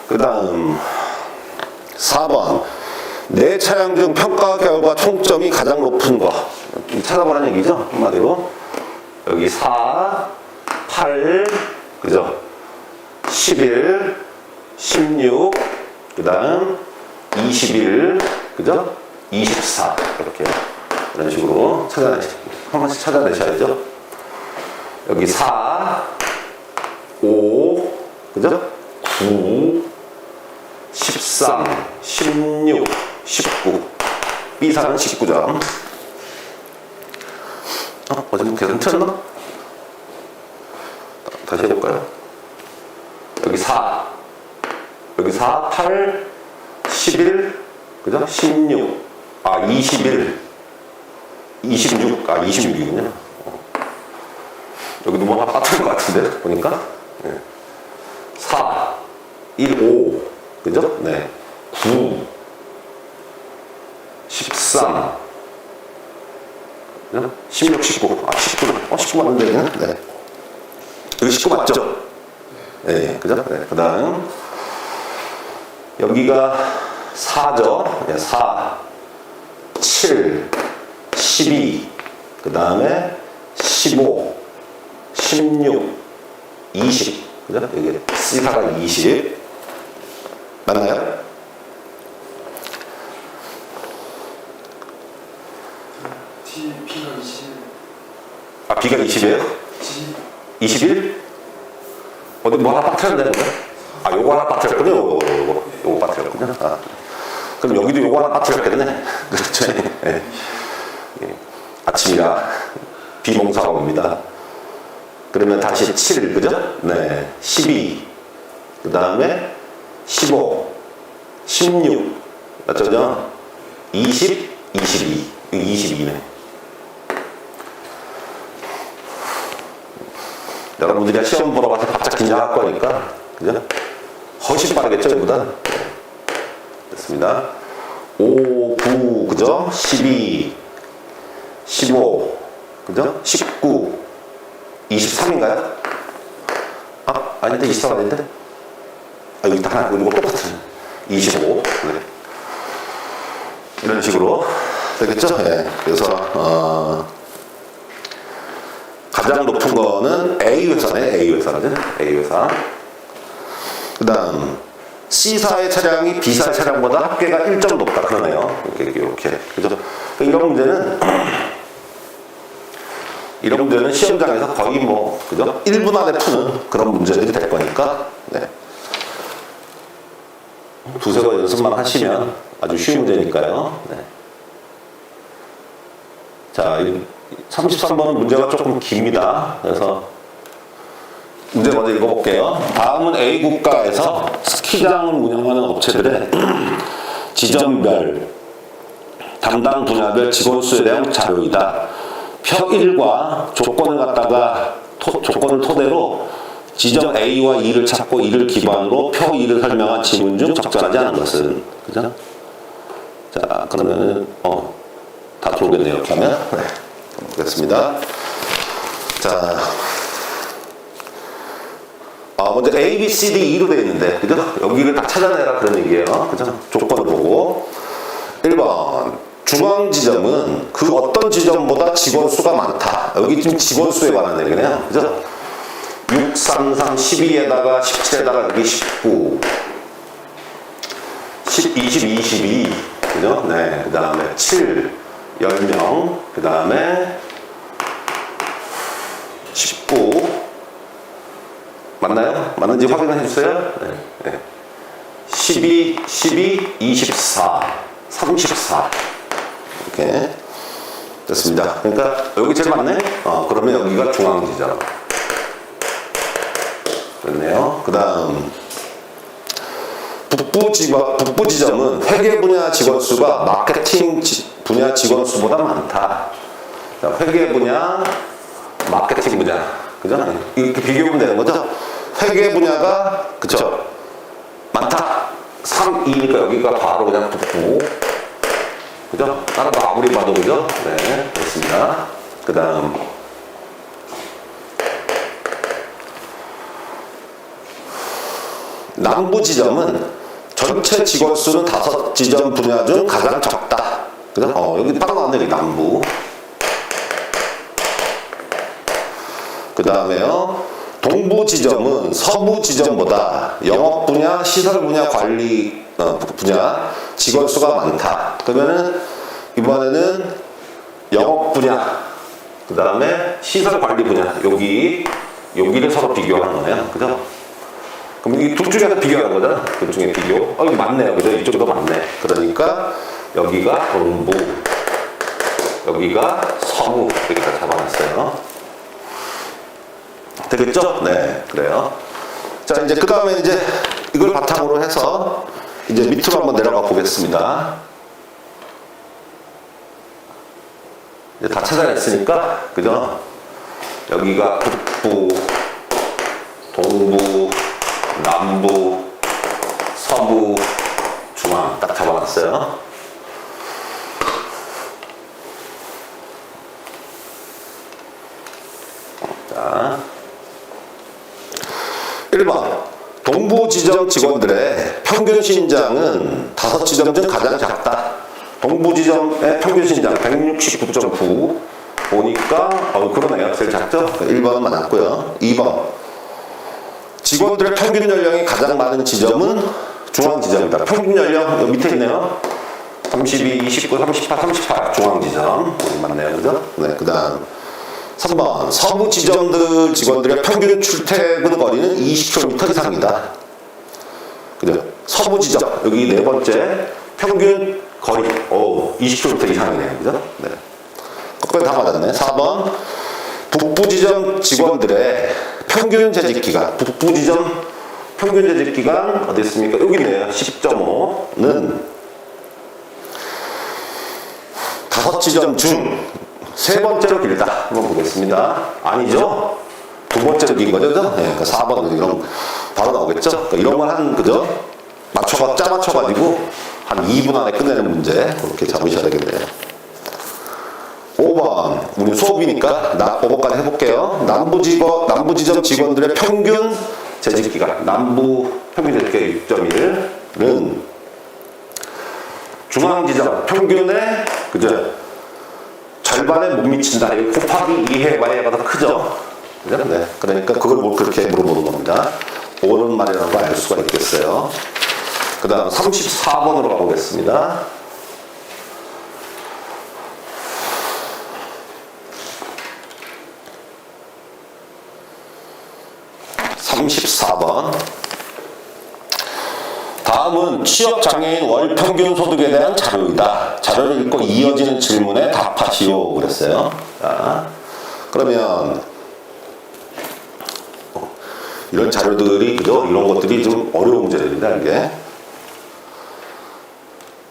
그 다음 4번. 내 차량 중 평가 결과 총점이 가장 높은 거. 찾아보라는 얘기죠? 한마디로. 여기 4, 8, 그죠? 11, 16, 그 다음 21, 그죠? 24 이렇게 이런 식으로 한 번씩 찾아내셔야죠. 여기 4, 5, 그죠? 9, 13, 16, 19. B사는 19점. 어제 계속 틀었나? 다시 해볼까요? 여기 4, 여기 4, 8, 11, 그죠? 16. 21, 26, 26이군요. 여기도 뭐가 빠뜨린 것 같은데, 보니까. 네. 4, 1, 5, 그죠? 네. 9, 13, 16, 19. 19는, 19 맞는데, 네. 여기 19 맞죠? 네, 그죠? 네. 그 다음, 여기가 4죠? 네, 4. 7, 12, 그 다음에 15, 16, 20. 그죠? 여기 C사가 20. 맞나요?
B가 20.
B가 20이에요? 21? 어디 뭐 하나 빠뜨렸는데? 요거 하나 빠뜨렸군요. 요거 빠뜨렸군요. 그럼 여기도 요거 하나 빠뜨렸겠네. 그렇죠. 네. 아침이라 비몽사가 옵니다. 그러면 다시 7, 그죠? 네. 12. 그 다음에 15. 16. 맞죠? 20, 22. 22네. 여러분들이 시험 보러 가서 바짝 긴장할 거니까, 그죠? 훨씬 빠르겠죠, 이보다? 됐습니다. 5, 9, 그죠? 12, 15, 그죠? 19, 23인가요? 아닌데, 23 아닌데? 여기 다 하나, 이거 똑같은. 25. 네. 이런 식으로 되겠죠? 네. 그래서, 가장 높은 거는 A회사네. A회사. 그 다음, C사의 차량이 B사의 차량보다 합계가 1점 높다. 그러네요. 이렇게. 그죠? 이런 문제는 시험장에서 거의 그죠? 1분 안에 푸는 그런 문제들이 될 거니까, 네.
두세 번 연습만 하시면 아주 쉬운 문제니까요. 네. 자, 33번 문제가 조금 깁니다. 그래서 문제 먼저 읽어볼게요. 다음은 A 국가에서 스키장을 운영하는 업체들의 지점별 담당 분야별 직원 수에 대한 자료이다. 표1과 조건을 갖다가 조건을 토대로 지점 A와 E를 찾고 이를 기반으로 표 2를 설명한 지문 중 적절하지 않은 것은, 그죠? 자, 그러면은 다 들어오겠네요. 이렇게 하면. 네. 보겠습니다. 자, 먼저 A, B, C, D, E로 되어 있는데, 그죠? 여기를 다 찾아내라 그런 얘기예요. 그죠? 조건을 보고. 1번. 중앙 지점은 그 어떤 지점보다 직원 수가 많다. 여기 지금 직원 수에 관한 얘기네요. 그죠? 6, 3, 3, 12에다가 17에다가 여기 19, 10, 20, 22. 그죠? 네. 그 다음에 7, 10명. 그 다음에 19. 맞나요? 맞는지 확인해 주세요. 네. 네. 12, 12, 24, 34. 이렇게 됐습니다. 그러니까 여기 제일 맞네? 그러면 여기가 중앙지점. 됐네요. 그 다음 북부 지점은 회계 분야 직원 수가 마케팅 분야 직원 수보다 많다. 자, 회계 분야, 마케팅 분야. 그죠? 이렇게 비교하면 되는 거죠? 회계 분야가, 그쵸? 많다. 3, 2니까 여기가 바로 그냥 북부. 그죠? 다른 거 아무리 봐도, 그죠? 네, 됐습니다. 그 다음. 남부 지점은 전체 직원 수는 5지점 분야 중 가장 적다. 그죠? 여기 따로 나왔네, 여기 남부. 그 다음에요. 동부 지점은 서부 지점보다 영업 분야, 시설 분야, 관리 분야 직원 수가 많다. 그러면은 이번에는 영업 분야, 그 다음에 시설 관리 분야, 여기를 서로 비교하는 거네요. 그죠? 그럼 이 둘 중에서 비교하는 거잖아. 둘 중에 비교. 여기 맞네요. 그죠? 이쪽도 맞네. 그러니까 여기가 동부, 여기가 서부. 이렇게 다 잡아놨어요. 되겠죠? 네, 그래요. 자, 이제 그 다음에 이제 이걸 바탕으로 해서 이제 밑으로 한번 내려가 보겠습니다. 이제 다 찾아냈으니까, 그죠? 여기가 북부, 동부, 남부, 서부, 중앙 딱 잡아놨어요. 자. 1번 동부 지점 직원들의 평균 신장은 5지점 중 가장 작다. 동부 지점의 평균 신장 169.9 보니까 그러네요. 제일 작죠? 1번은 맞았고요. 2번 직원들의 평균 연령이 가장 많은 지점은 중앙 지점입니다. 평균 연령 여기 밑에 있네요. 32, 29, 38, 38 중앙 지점 맞네요. 그죠? 네, 그 다음 3번 서부 지점들 직원들의 평균 출퇴근 거리는 20km 이상이다. 그죠? 서부 지점 여기 네 번째 평균 거리 20km 이상이네요. 그죠? 네. 거의 다 맞았네. 4번 북부 지점 직원들의 평균 재직 기간. 북부 지점 평균 재직 기간 어디 있습니까? 여기 있네요. 10.5는 5지점 중 세 번째로 길다. 한번 보겠습니다. 아니죠? 두 번째로 긴 거죠? 네, 그러니까 4번 이런 바로 나오겠죠? 그러니까 이런 걸 한 그죠? 짜 맞춰가지고 한 2분 안에 끝내는 문제 그렇게 잡으셔야 되겠네요. 5번 우리 수업이니까 5번까지 해볼게요. 남부 지점 직원들의 평균 재직 기간. 남부 평균 재직 기간 6.1은 중앙 지점 평균의 그죠? 절반에 못 미친다. 곱하기 2해봐야 더 크죠? 네. 그러니까 그걸 그렇게 물어보는 겁니다. 옳은 말이라는 걸 알 수가 있겠어요. 그 다음 34번으로 가보겠습니다. 34번 다음은 취업장애인 월평균 소득에 대한 자료이다. 자료를 읽고 이어지는 질문에 답하시오. 그랬어요. 자, 그러면 이런 자료들이, 그죠? 이런 것들이 좀 어려운 문제들입니다. 이게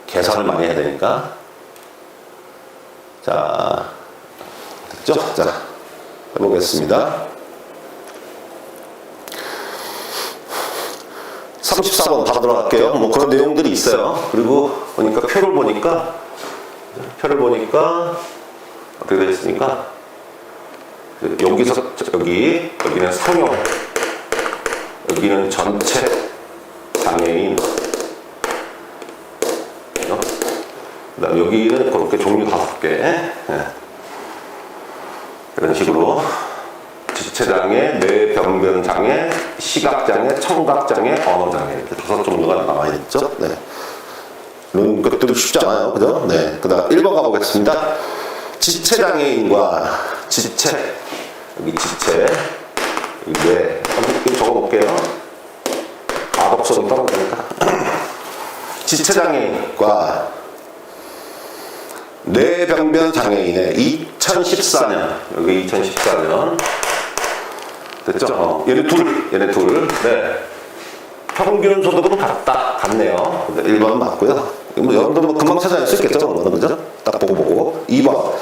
계산을 많이 해야 되니까. 자, 됐죠? 자, 해보겠습니다. 34번 바로 들어갈게요. 뭐 그런 내용들이 있어요. 그리고 보니까 표를 보니까 어떻게 되어 있습니까? 여기서 여기는 상용, 여기는 전체 장애인, 그다음 여기는 그렇게 종류 5개. 네. 이런 식으로 지체장애, 뇌병변장애, 시각장애, 청각장애, 언어장애 이렇게 5종류가 남아있죠. 네. 이런 것들이 쉽지 않아요. 그죠? 네. 그 다음 1번 가보겠습니다. 지체장애인과 지체, 여기 지체, 이게 한번 적어볼게요. 가독성이 떨어지니까. 지체장애인과 뇌병변장애인의 2014년, 여기 2014년 됐죠? 얘네 둘. 네. 평균 소득은 같네요. 1번 맞고요. 여러분들 뭐 금방 찾아낼 수 있겠죠? 그죠? 딱 보고. 2번.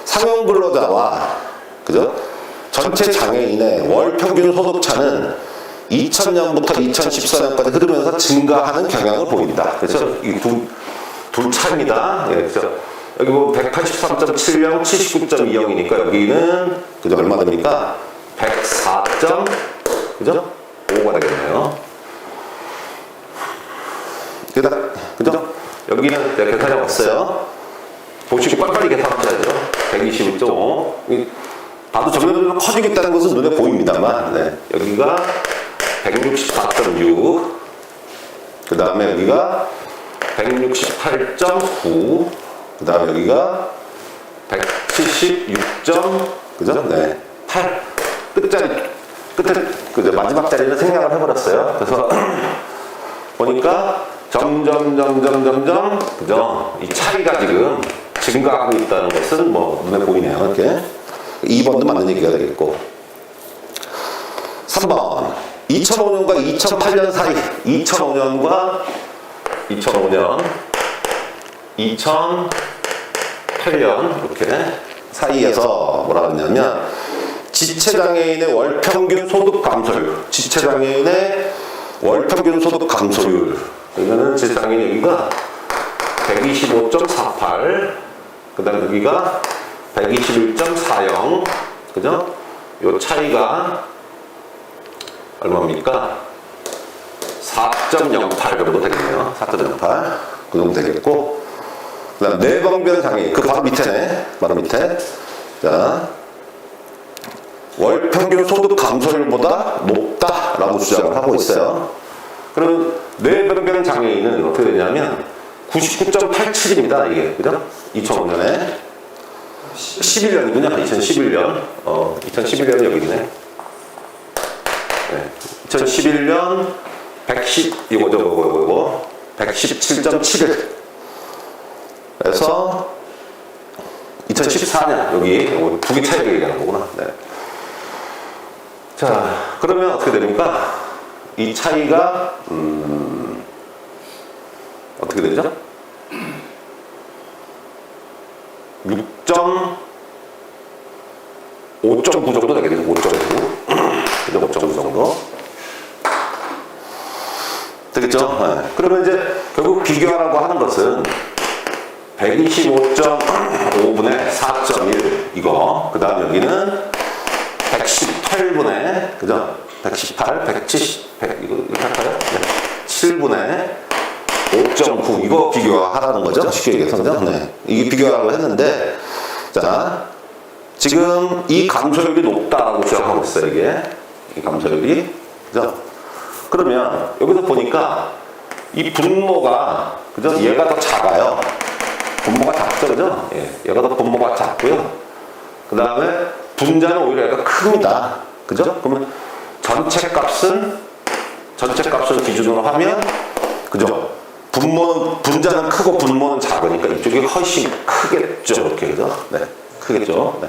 상용 근로자와, 그죠? 전체 장애인의 월 평균 소득 차는 2000년부터 2014년까지 흐르면서 증가하는 경향을 보인다. 그렇죠? 이 둘 차입니다. 예, 그렇죠? 여기 뭐 183.70, 79.20이니까 여기는, 그죠? 얼마 됩니까? 104. 그죠? 5가 되겠네요. 그죠? 여기는 내가 계산해 왔어요. 보시고 빨리빨리 계산하셔야죠. 121.5. 봐도 점점 커지겠다는 것은 눈에 보입니다만, 네. 여기가 164.6. 그 다음에 여기가 168.9. 그 다음에 여기가 176. 그죠? 네. 8. 끝에, 그죠? 마지막 자리는 생략을 해버렸어요. 그래서 보니까 점점, 그죠? 이 차이가 지금 증가하고 있다는 것은 뭐 눈에 보이네요. 이렇게. 2번도 맞는 얘기가 되겠고. 3번. 2005년과 2008년 사이. 2005년 2008년 이렇게 사이에서 뭐라 그러냐면 지체장애인의 월평균 소득 감소율. 지체장애인의 월평균 소득 감소율. 이거는 지체장애인 여기가 125.48. 그 다음에 여기가 121.40. 그죠? 요 차이가 얼마입니까? 4.08 정도 되겠네요. 4.08. 그 정도 되겠고. 그 다음 뇌병변 장애인. 그 바로 밑에네. 바로 밑에. 자. 월 평균 소득 감소율보다 높다라고 주장을 하고 있어요. 그러면 뇌병변 장애인은 어떻게 되냐면 99.87입니다. 이게. 그죠? 2005년에. 11년이군요. 2011년. 2011년이 여기 있네. 네. 2011년 117.7. 그래서 2014년 여기 두 개 차이를 얘기하는 거구나. 네. 자, 그러면 어떻게 됩니까? 이 차이가 어떻게 되죠? 5.9 정도 되겠네요. 5.9. 5.9 정도. 되겠죠? 네. 그러면 이제 결국 비교하라고 하는 것은 125.5분의 4.1 이거. 그 다음 여기는 118분의, 그죠? 118, 170, 100 이거 이렇게 할까요? 네. 7분의 5.9 이거 비교하라는 거죠? 쉽게 얘기해서. 네. 이게 비교하라고 했는데, 자, 지금 이 감소율이 높다라고 주장하고 있어요. 이게 이 감소율이, 그죠? 그러면 여기서 보니까 이 분모가, 그죠? 얘가 더 작아요. 분모가 작죠, 그죠? 예, 얘가 더 분모가 작고요. 그 다음에 분자는 오히려 얘가 큽니다. 그죠? 그러면 전체 값을 기준으로 하면 그죠? 분자는 크고 분모는 작으니까 이쪽이 훨씬 크겠죠. 이렇게, 그죠? 네. 크겠죠. 네.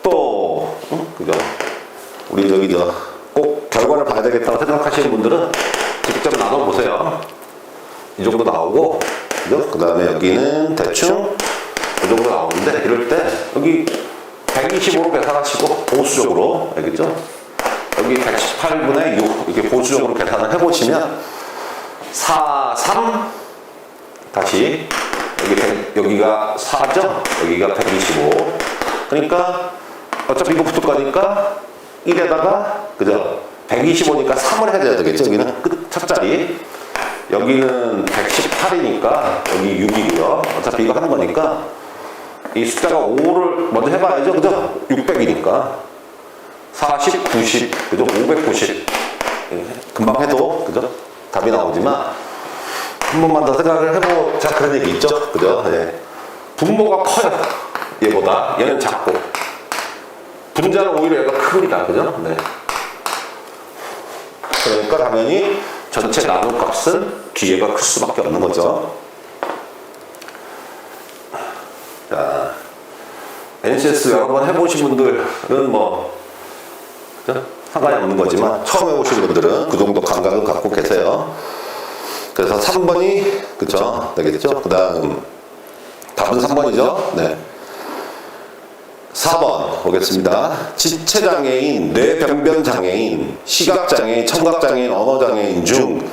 또, 그죠? 우리 꼭 결과를 봐야 되겠다고 생각하시는 분들은 직접 나눠보세요. 이 정도 나오고, 그죠? 그 다음에 여기는 대충 이 정도 나오는데, 이럴 때 여기 125로 계산하시고, 보수적으로, 알겠죠? 여기 118분의 6, 이렇게 보수적으로 계산을 해보시면, 4, 3, 다시, 여기가 4죠? 여기가 125. 그러니까, 어차피 이거 붙을 거니까, 1에다가, 그죠? 125니까 3을 해야 되겠죠? 여기는 첫 자리. 여기는 118이니까, 여기 6이고요. 어차피 이거 하는 거니까, 이 숫자가 5를 먼저 해봐야죠. 그죠? 600이니까. 40, 90, 그죠? 590. 금방 해도, 그죠? 답이 나오지만, 한 번만 더 생각을 해보자. 그런 얘기 있죠? 그죠? 네. 분모가 커요. 얘보다. 얘는 작고. 분자는 오히려 얘가 큽니다. 그죠? 네. 그러니까 당연히 전체 나눗값은 뒤에가 클 수밖에 없는 거죠. 자, NCS 여러 번 해보신 분들은 뭐, 그죠? 상관이 없는 거지만, 처음 해보신 분들은 그 정도 감각을 갖고 계세요. 그래서 3번이, 그쵸? 되겠죠? 그 다음, 답은 3번이죠? 네. 4번 보겠습니다. 지체장애인, 뇌병변장애인, 시각장애인, 청각장애인, 언어장애인 중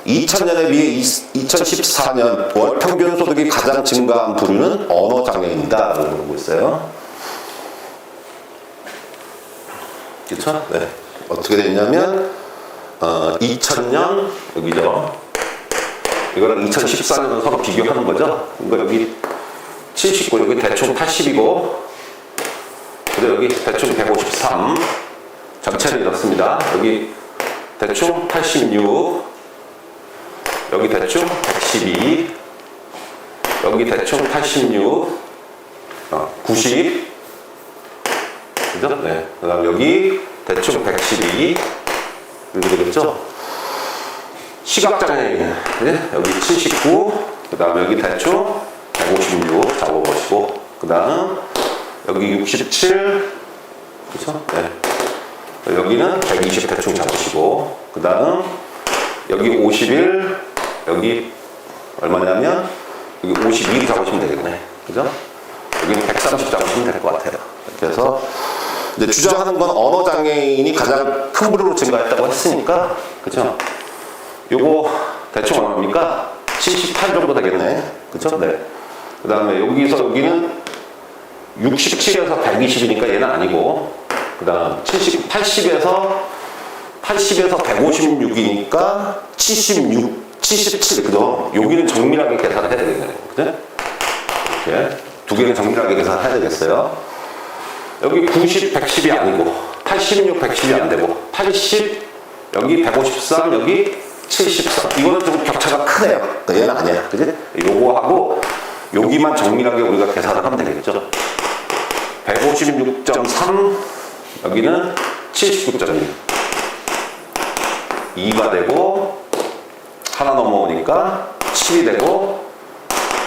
2000년에 비해 2014년 월 평균 소득이 가장 증가한 부류는 언어장애인이다 라고 물어보고 있어요. 그쵸? 네. 어떻게 되냐면 2000년 여기죠. 이거랑 2014년은 서로 비교하는 거죠. 이거 여기 79, 여기 대충 80이고 그리고 여기 대충 153 전체를 이렇습니다. 여기 대충 86 여기 대충 112 여기 대충 86 90 그죠? 네. 그 다음 여기 대충 112 이렇게 되겠죠? 시각장애인 네? 여기 79 그 다음 여기 대충 156 잡아보시고 그 다음 여기 67 그쵸? 네. 여기는 120 대충 잡으시고 그 다음 여기 51 여기 얼마냐면 여기 52 잡으시면 되겠네 그죠? 여기는 130 잡으시면 될 것 같아요. 그래서 이제 주장하는 건 언어장애인이 가장 큰 부류로 증가했다고 했으니까 그죠? 요거 대충 얼마입니까? 78 정도 되겠네 그쵸? 네. 그 다음에 여기서 여기는 67에서 120이니까 얘는 아니고 그 다음 80에서 156이니까 76, 77 그죠? 여기는 정밀하게 계산을 해야 되겠네요 그죠? 이렇게 두 개는 정밀하게 계산해야 되겠어요. 여기 90, 110이 아니고 86, 110이 안 되고 80 여기 153 여기 73 이거는 좀 격차가 크네요. 얘는 아니야 그지? 요거하고 여기만 정밀하게 우리가 계산을 하면 되겠죠. 156.3 여기는 79.2 2가 되고 하나 넘어오니까 7이 되고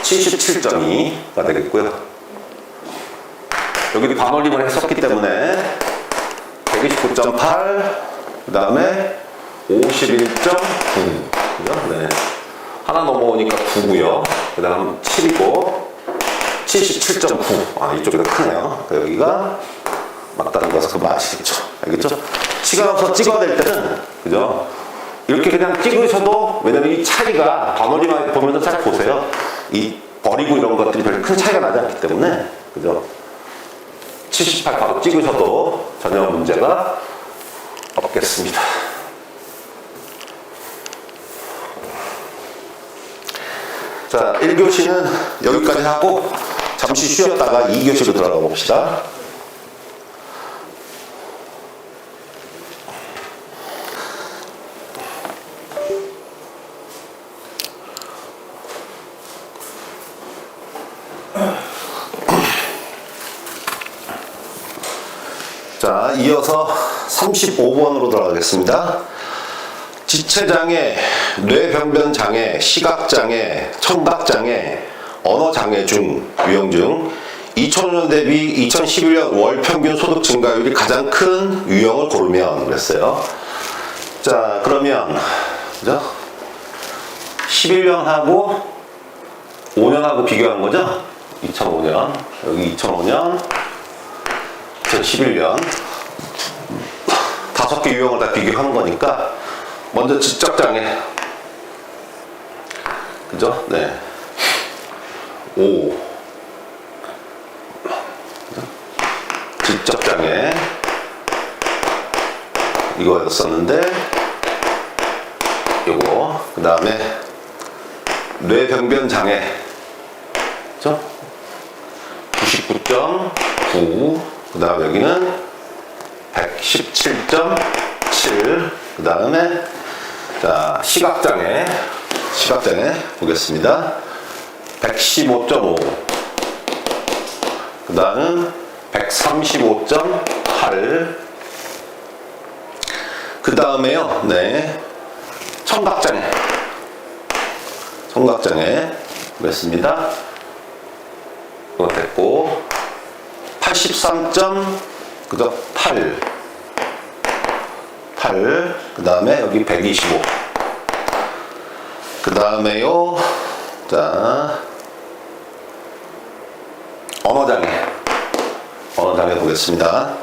77.2가 되겠고요. 여기 반올림을 했었기 때문에 129.8 그 다음에 51.9 네. 하나 넘어오니까 9고요. 그 다음 7이고 77.9 이쪽이 더 크네요. 여기가 맞다는 것을 그거 아시겠죠? 알겠죠? 시간 없어 찍어야 될 때는 그죠? 이렇게 그냥 찍으셔도 왜냐면 이 차이가 반올림만 보면서 잘 보세요. 이 버리고 이런 것들이 별로 큰 차이가 나지 않기 때문에 그죠? 78 바로 찍으셔도 전혀 문제가 없겠습니다. 자, 1교시는 여기까지 하고 잠시 쉬었다가 2교시로 들어가 봅시다. 자, 이어서 35번으로 들어가겠습니다. 지체장애 뇌병변장애, 시각장애, 청각장애, 언어장애 중 유형 중 2005년 대비 2011년 월 평균 소득 증가율이 가장 큰 유형을 고르면 그랬어요. 자, 그러면 그죠? 11년하고 5년하고 비교한 거죠? 2005년, 여기 2005년, 2011년 5개 유형을 다 비교하는 거니까 먼저 지적장애, 그죠? 네, 5 지적장애 이거였었는데 요거 그 다음에 뇌병변장애 그죠? 99.9 그 다음 여기는 117.7 그 다음에 자 시각장애 보겠습니다. 115.5 그 다음 135.8 그 다음에요. 네, 청각장애 보겠습니다. 이거 됐고 83.8 그 다음에 여기 125 그 다음에요. 자 언어장애 보겠습니다.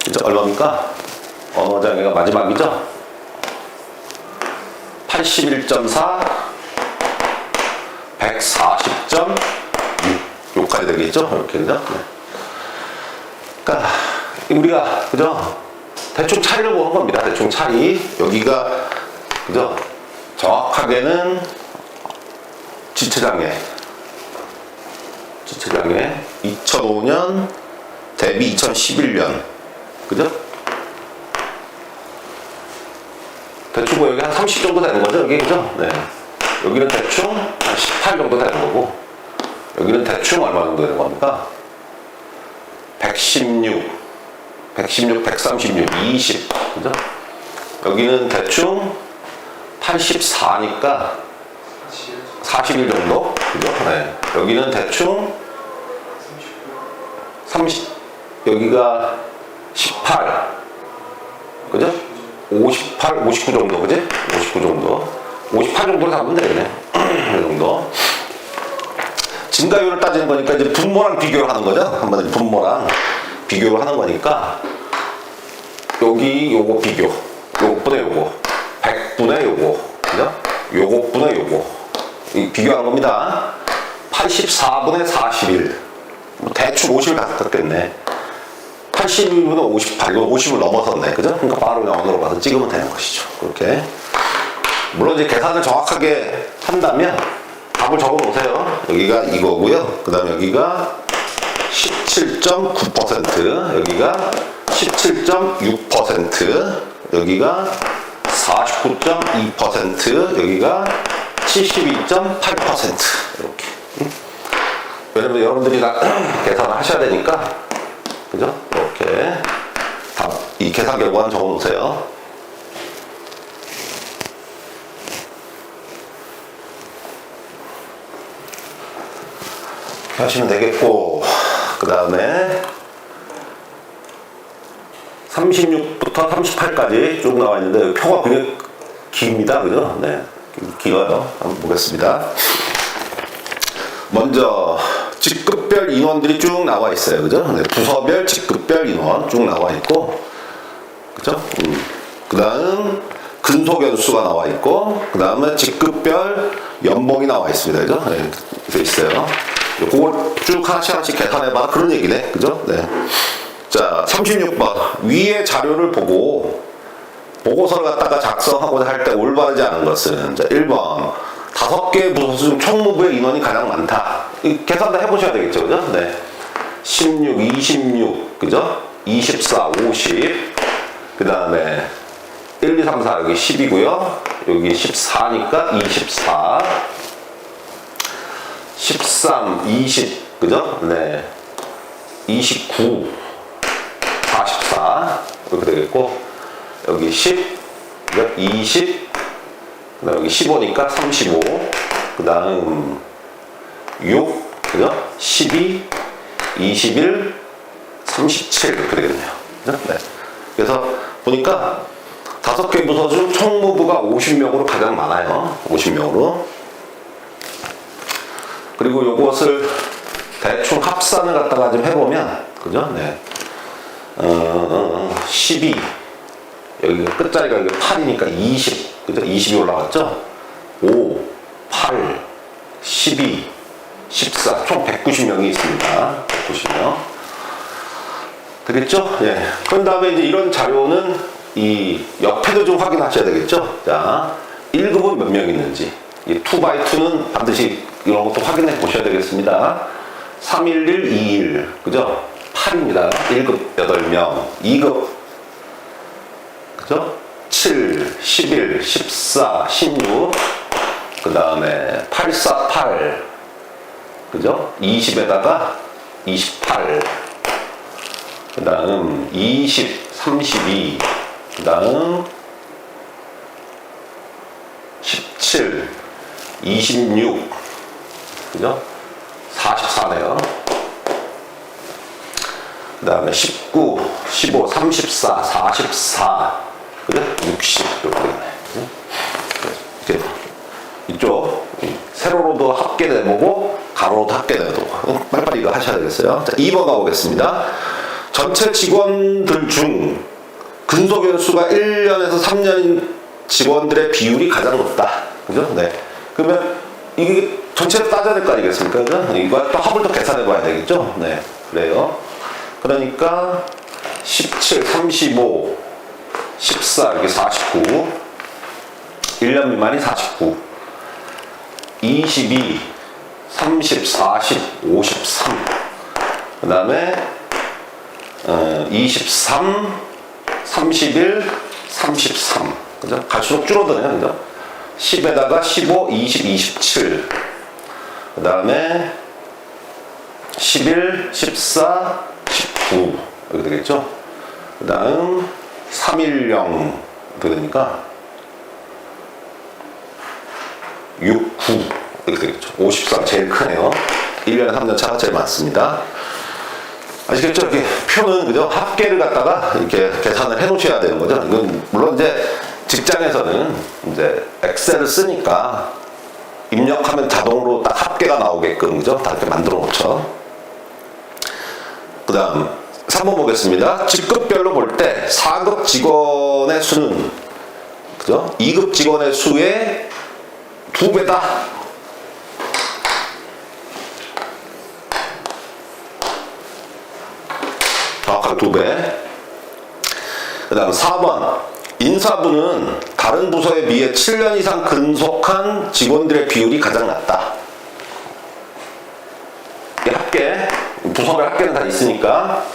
그죠? 얼마입니까? 언어장애가 마지막이죠? 81.4 140.6 요까지 되겠죠? 이렇게 그죠? 네. 그러니까 우리가 그죠? 대충 차이를 보는 겁니다. 대충 차이. 여기가 그죠? 정확하게는 지체장애 2005년 대비 2011년 그죠? 대충 뭐 여기 한 30 정도 되는 거죠? 여기 그죠? 네. 여기는 대충 한 18 정도 되는 거고 여기는 대충 얼마 정도 되는 겁니까? 116, 136, 20 그죠? 여기는 대충 84니까 41 정도 그죠? 네. 여기는 대충 30 여기가 18 그죠? 58, 59 정도 그지? 59 정도 58 정도로 잡으면 되겠네. 이 정도 증가율을 따지는 거니까 이제 분모랑 비교를 하는 거죠. 한번 분모랑 비교를 하는 거니까 여기 요거 비교 요것분의 요거 100분의 요거 그죠? 요것분의 요거 이 비교하는 겁니다. 84분의 41 뭐 대충 50을 가깝겠네. 81분의 58 이거 50을 넘어섰네 그죠? 그러니까 바로 영원으로 가서 찍으면 되는 것이죠. 그렇게 물론 이제 계산을 정확하게 한다면 답을 적어 놓으세요. 여기가 이거고요. 그 다음에 여기가 17.9% 여기가 17.6% 여기가 49.2% 여기가 72.8% 이렇게. 왜냐면 여러분들이 다 계산을 하셔야 되니까 그죠? 이렇게 답, 이 계산 결과는 적어 놓으세요. 하시면 되겠고 그 다음에 36부터 38까지 쭉 나와 있는데 표가 굉장히 깁니다. 그죠? 네, 길어요. 한번 보겠습니다. 먼저 직급별 인원들이 쭉 나와 있어요. 그죠? 네, 부서별 직급별 인원 쭉 나와 있고 그죠? 그 다음 근속연수가 나와 있고 그 다음에 직급별 연봉이 나와 있습니다. 그죠? 네, 돼 있어요. 그걸 쭉 하나씩 계산해봐. 그런 얘기네. 그죠? 네. 자, 36번. 위의 자료를 보고 보고서를 갖다가 작성하고자 할 때 올바르지 않은 것은 자, 1번. 5개의 부서 중 총무부의 인원이 가장 많다. 이 계산 다 해보셔야 되겠죠. 그죠? 네. 16, 26, 그죠? 24, 50. 그 다음에 1, 2, 3, 4 여기 10이고요. 여기 14니까 24. 13, 20, 그죠? 네. 29, 44. 이렇게 되겠고, 여기 10, 그죠? 20, 그다음 여기 15니까 35, 그다음 6, 그죠? 12, 21, 37 이렇게 되겠네요. 그죠? 네. 그래서 보니까 5개 부서 중 총무부가 50명으로 가장 많아요. 50명으로. 그리고 이것을 대충 합산을 갖다가 좀 해보면, 그죠? 네. 12. 여기 끝자리가 여기 8이니까 20. 그죠? 20이 올라갔죠? 5, 8, 12, 14. 총 190명이 있습니다. 190명. 되겠죠? 예. 그런 다음에 이제 이런 자료는 이 옆에도 좀 확인하셔야 되겠죠? 자, 1급은 몇 명 있는지. 이 2x2는 반드시 이런 것도 확인해 보셔야 되겠습니다. 311, 21. 그죠? 8입니다. 1급 8명. 2급. 그죠? 7, 11, 14, 16. 그 다음에 848. 그죠? 20에다가 28. 그 다음 20, 32. 그 다음 17, 26. 그죠? 44네요. 그 다음에 19, 15, 34, 44. 그죠? 60. 이렇게 되네. 이렇게. 이쪽, 세로로도 합계 내보고, 가로로도 합계 내보고. 빨리빨리 이거 하셔야 되겠어요. 자, 2번 가보겠습니다. 전체 직원들 중 근속연수가 1년에서 3년인 직원들의 비율이 가장 높다. 그죠? 네. 그러면 이게 전체를 따져야 될 거 아니겠습니까? 그죠? 이거 또 합을 또 계산해 봐야 되겠죠? 네. 그래요. 그러니까 17, 35, 14, 이렇게 49. 1년 미만이 49. 22, 30, 40, 53. 그 다음에 23, 31, 33. 그죠? 갈수록 줄어드네요. 그죠? 10에다가 15, 20, 27. 그 다음에 11, 14, 19. 이렇게 되겠죠? 그 다음 310. 어떻게 되니까 6, 9. 이렇게 되겠죠? 53 제일 크네요. 1년에 3년 차가 제일 많습니다. 아시겠죠? 이렇게 표는, 그죠? 합계를 갖다가 이렇게 계산을 해 놓으셔야 되는 거죠. 이건 물론 이제 직장에서는 이제 엑셀을 쓰니까 입력하면 자동으로 딱 합계가 나오게끔, 그죠? 다 이렇게 만들어 놓죠. 그 다음 3번 보겠습니다. 직급별로 볼 때 4급 직원의 수는, 그죠? 2급 직원의 수의 2배다. 정확하게 2배. 그 다음 4번. 인사부는 다른 부서에 비해 7년 이상 근속한 직원들의 비율이 가장 낮다. 합계, 부서별 합계는 다 있으니까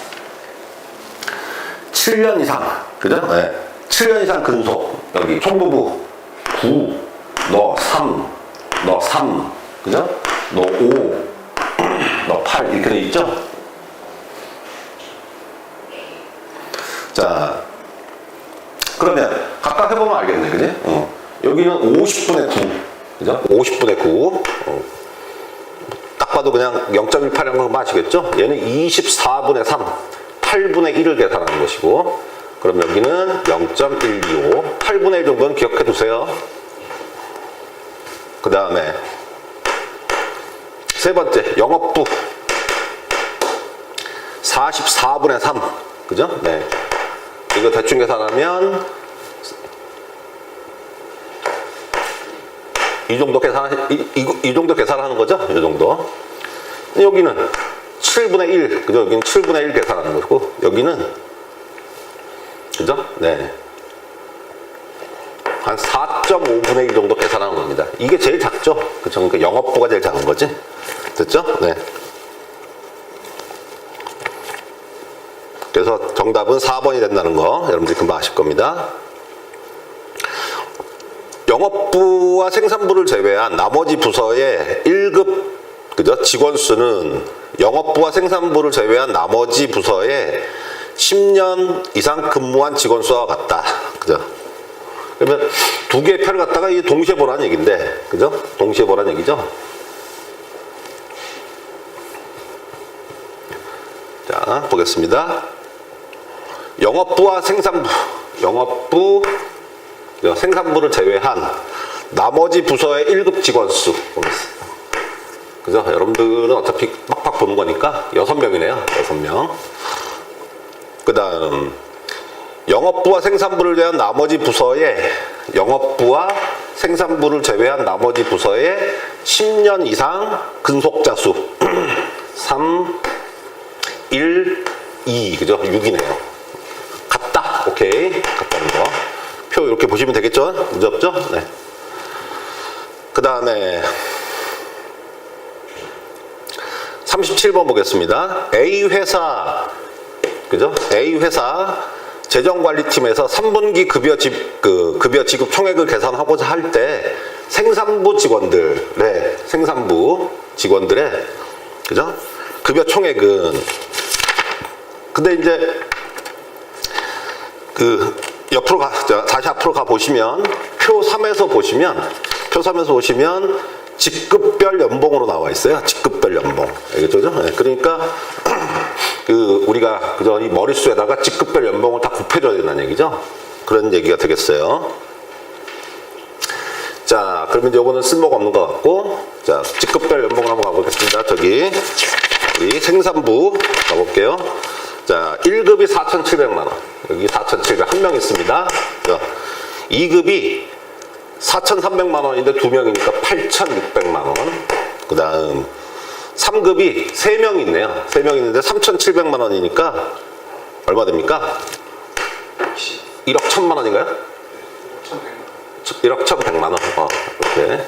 7년 이상, 그죠? 네. 7년 이상 근속. 여기 총무부 9, 너 3, 너 3, 그죠? 너 5, 너 8 이렇게 돼 있죠? 자, 그러면 각각 해보면 알겠네, 그지? 여기는 50분의 9, 그죠? 50분의 9. 딱 봐도 그냥 0.18이라는 거 아시겠죠? 얘는 24분의 3, 8분의 1을 계산하는 것이고, 그럼 여기는 0.125, 8분의 1 정도는 기억해 두세요. 그 다음에 세 번째, 영업부 44분의 3, 그죠? 네. 이거 대충 계산하면 이 정도 계산하는 거죠? 이 정도. 여기는 7분의 1, 그죠? 여기는 7분의 1 계산하는 거고, 여기는, 그죠? 네. 한 4.5분의 1 정도 계산하는 겁니다. 이게 제일 작죠? 그쵸? 그러니까 영업부가 제일 작은 거지? 됐죠? 네. 그래서 정답은 4번이 된다는 거 여러분들이 금방 아실 겁니다. 영업부와 생산부를 제외한 나머지 부서의 1급, 그죠? 직원 수는 영업부와 생산부를 제외한 나머지 부서의 10년 이상 근무한 직원 수와 같다. 그죠? 그러면 두 개의 표를 갖다가 이 동시에 보라는 얘기인데, 그죠? 동시에 보라는 얘기죠? 자, 보겠습니다. 영업부와 생산부, 영업부, 생산부를 제외한 나머지 부서의 1급 직원 수 보겠습니다. 그죠? 여러분들은 어차피 빡빡 보는 거니까 6명이네요. 6명. 그 다음, 영업부와 생산부를 제외한 나머지 부서의, 영업부와 생산부를 제외한 나머지 부서의 10년 이상 근속자 수. 3, 1, 2. 그죠? 6이네요. 같다. 오케이. 같다는 거. 표 이렇게 보시면 되겠죠? 문제 없죠? 네. 그 다음에 37번 보겠습니다. A 회사, 그죠? A 회사 재정관리팀에서 3분기 급여 지급 총액을 계산하고자 할 때 생산부 직원들의, 그죠? 급여 총액은, 근데 이제 다시 앞으로 가 보시면 표 3에서 보시면 직급별 연봉으로 나와 있어요. 직급별 연봉. 알겠죠? 네, 그러니까 우리가 그저 이 머릿수에다가 직급별 연봉을 다 곱해줘야 된다는 얘기죠. 그런 얘기가 되겠어요. 자, 그러면 이제 요거는 쓸모가 없는 것 같고, 자, 직급별 연봉을 한번 가보겠습니다. 저기 우리 생산부 가볼게요. 자, 1급이 4,700만 원. 여기 4,700, 한 명 있습니다. 2급이 4,300만 원인데 2명이니까 8,600만 원. 그 다음 3급이 3명 있네요. 3명 있는데 3,700만 원이니까 얼마 됩니까? 1억 1,000만 원인가요? 1억 1,100만 원. 이렇게.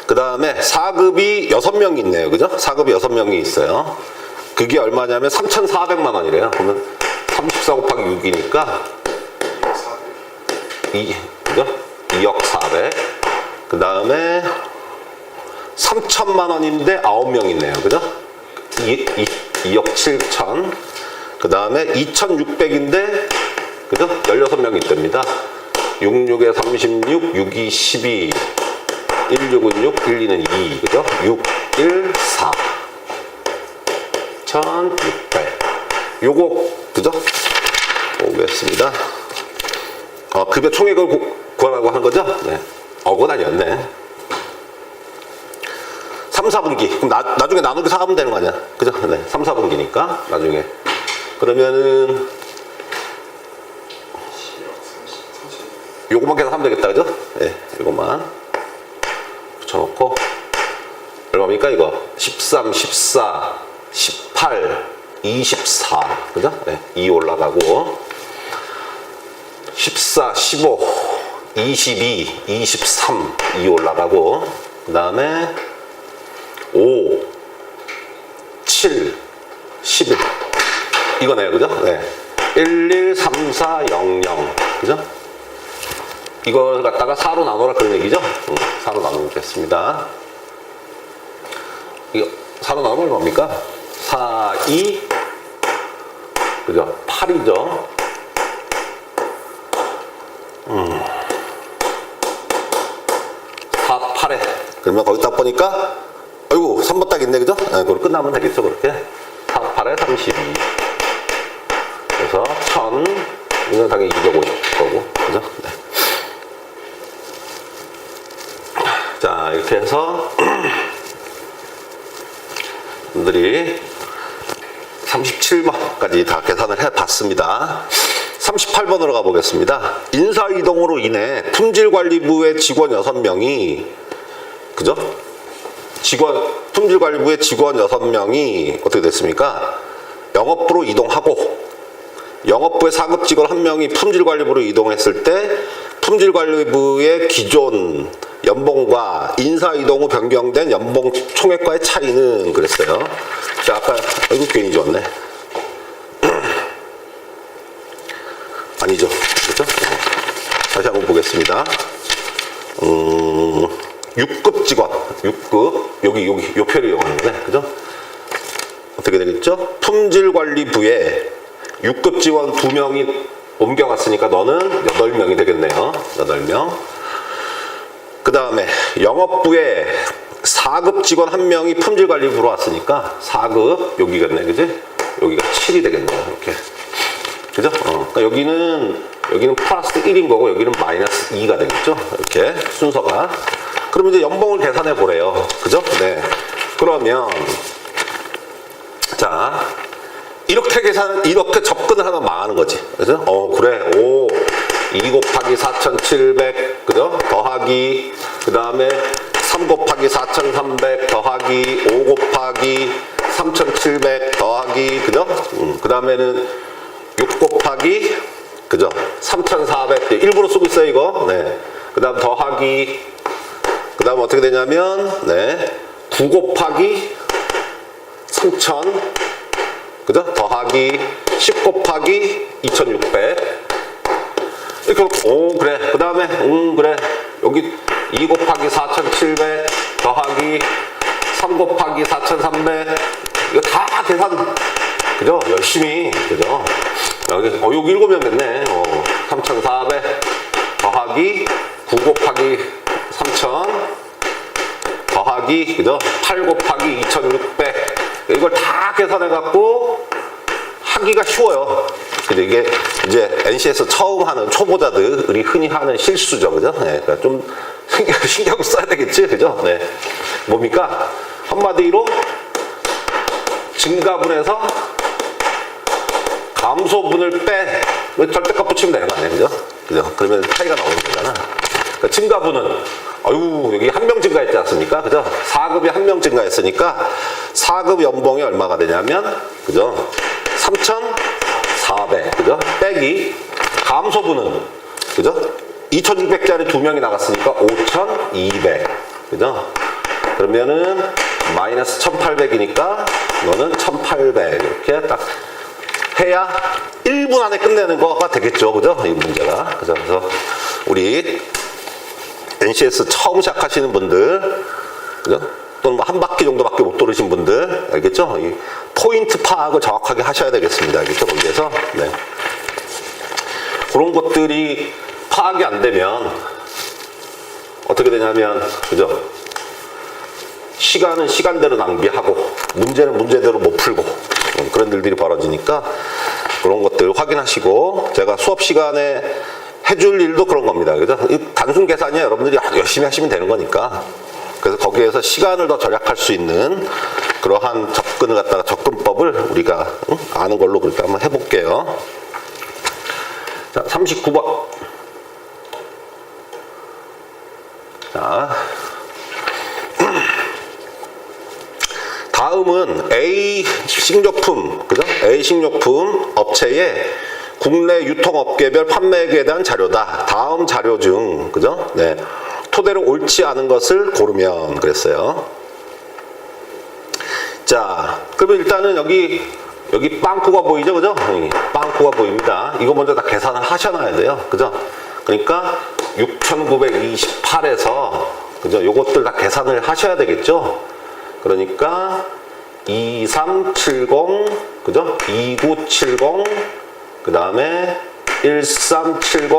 그 다음에 4급이 6명이 있네요. 그죠? 4급이 6명이 있어요. 그게 얼마냐면 3,400만 원이래요. 그러면 34 곱하기 6이니까 2억 400. 그 다음에 3천만 원인데 9명 있네요. 그죠? 2억 7천. 그 다음에 2,600인데, 그죠? 16명이 있답니다. 66에 36, 6이 12, 16은 6, 12는 2. 그죠? 6, 1, 4. 1,600. 요거, 그죠? 보겠습니다. 급여 총액을 구하라고 하는 거죠? 네. 억은 아니었네. 3, 4분기. 그럼 나중에 나누기 4하면 되는 거 아니야? 그죠? 네. 3, 4분기니까, 나중에. 그러면은, 요것만 계산하면 되겠다. 그죠? 네. 요것만. 붙여놓고. 얼마입니까, 이거? 13, 14, 18, 24. 그죠? 네. 2 올라가고. 14, 15, 22, 23, 2 올라가고, 그 다음에 5, 7, 11. 이거네요. 그죠? 네. 11, 3, 4, 0, 0. 그죠? 이걸 갖다가 4로 나눠라 그런 얘기죠? 4로 나누면 됐습니다. 이거 4로 나누면 뭡니까? 4, 2, 그죠? 8이죠? 4, 8에. 그러면 거기 딱 보니까, 아이고, 3번 딱 있네, 그죠? 네, 그걸 끝나면 되겠죠, 그렇게. 4, 8에 32. 그래서 1000, 이건 당연히 250 거고, 그죠? 네. 자, 이렇게 해서, 분들이 37번까지 다 계산을 해 봤습니다. 38번으로 가보겠습니다. 인사이동으로 인해 품질관리부의 직원 6명이, 그죠? 품질관리부의 직원 6명이 어떻게 됐습니까? 영업부로 이동하고, 영업부의 4급 직원 1명이 품질관리부로 이동했을 때, 품질관리부의 기존 연봉과 인사이동 후 변경된 연봉 총액과의 차이는 그랬어요. 자, 아까, 이거 괜히 좋았네. 아니죠. 그렇죠? 다시 한번 보겠습니다. 6급 직원, 6급, 여기, 요 표를 이용하는 거네. 그죠? 어떻게 되겠죠? 품질관리부에 6급 직원 2명이 옮겨갔으니까 너는 8명이 되겠네요. 8명. 그 다음에 영업부에 4급 직원 1명이 품질관리 부로 왔으니까 4급 여기겠네, 그지? 여기가 7이 되겠네요. 이렇게. 그죠? 그러니까 여기는 플러스 1인 거고 여기는 마이너스 2가 되겠죠? 이렇게 순서가. 그러면 이제 연봉을 계산해 보래요. 그죠? 네. 그러면 자 이렇게 접근을 하면 망하는 거지. 그죠? 그래. 2 곱하기 4,700 그죠? 더하기 그 다음에 3 곱하기 4,300 더하기 5 곱하기 3,700 더하기 그죠? 그 다음에는 6 곱하기 그죠? 3,400 일부러 쓰고 있어요 이거. 네. 그 다음 더하기 그 다음 어떻게 되냐면 네. 9 곱하기 3,000 그죠? 더하기 10 곱하기 2,600 이렇게 그래. 그 다음에 그래. 여기 2 곱하기 4,700 더하기 3 곱하기 4,300 이거 다 계산 그죠? 열심히 그죠? 여기 7명 됐네. 3,400 더하기 9 곱하기 3,000 더하기 그죠? 8 곱하기 2,600 이걸 다 계산해 갖고 하기가 쉬워요. 근데 이게 이제 NC에서 처음 하는 초보자들이 흔히 하는 실수죠, 그죠? 네, 그러니까 좀 신경을 써야 되겠지, 그죠? 네, 뭡니까? 한마디로 증가분에서 감소분을 빼 절대값 붙이면 되는 거 아니에요, 그죠? 그죠? 그러면 차이가 나오는 거잖아. 그러니까 증가분은 여기 1명 증가했지 않습니까? 그죠? 4급이 1명 증가했으니까 4급 연봉이 얼마가 되냐면 그죠? 3,400 그죠? 빼기 감소분은 그죠? 2,600짜리 2명이 나갔으니까 5,200 그죠? 그러면은 마이너스 1,800이니까 너는 1,800 이렇게 딱 해야 1분 안에 끝내는 거가 되겠죠, 그죠? 이 문제가. 그죠? 그래서 우리 NCS 처음 시작하시는 분들, 그죠? 또는 한 바퀴 정도밖에 못 돌으신 분들, 알겠죠? 이 포인트 파악을 정확하게 하셔야 되겠습니다. 알겠죠? 거기에서. 네. 그런 것들이 파악이 안 되면, 어떻게 되냐면, 그죠? 시간은 시간대로 낭비하고, 문제는 문제대로 못 풀고, 그런 일들이 벌어지니까, 그런 것들 확인하시고, 제가 수업 시간에 해줄 일도 그런 겁니다. 그죠? 이 단순 계산이야. 여러분들이 열심히 하시면 되는 거니까. 그래서 거기에서 시간을 더 절약할 수 있는 그러한 접근법을 우리가 아는 걸로 그렇게 한번 해볼게요. 자, 39번. 자. 다음은 A 식료품, 그죠? A 식료품 업체의 국내 유통업계별 판매액에 대한 자료다. 다음 자료 중, 그죠? 네. 토대로 옳지 않은 것을 고르면 그랬어요. 자, 그러면 일단은 여기 빵꾸가 보이죠? 그죠? 빵꾸가 보입니다. 이거 먼저 다 계산을 하셔놔야 돼요. 그죠? 그러니까 6,928에서, 그죠? 요것들 다 계산을 하셔야 되겠죠? 그러니까 2370, 그죠? 2970, 그 다음에 1370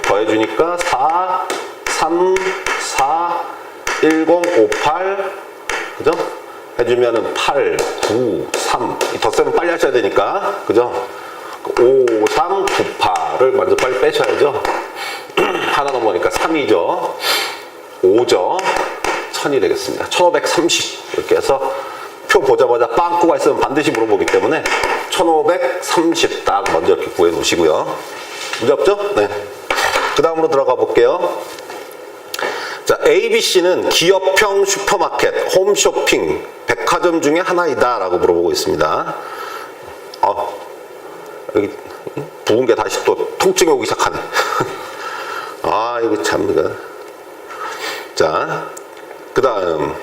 더해주니까 4, 3, 4, 1058, 그죠? 해주면은 8, 9, 3. 이 덧셈은 빨리 하셔야 되니까, 그죠? 5, 3, 9, 8을 먼저 빨리 빼셔야죠. 하나 넘어가니까 3이죠. 5죠. 1000이 되겠습니다. 1530. 이렇게 해서 표 보자마자 빵꾸가 있으면 반드시 물어보기 때문에 1530 딱 먼저 이렇게 구해 놓으시고요. 문제 없죠? 네. 그 다음으로 들어가 볼게요. 자, ABC는 기업형 슈퍼마켓, 홈쇼핑, 백화점 중에 하나이다 라고 물어보고 있습니다. 여기 부은 게 다시 또 통증이 오기 시작하네. 아, 이거 참. 자, 그 다음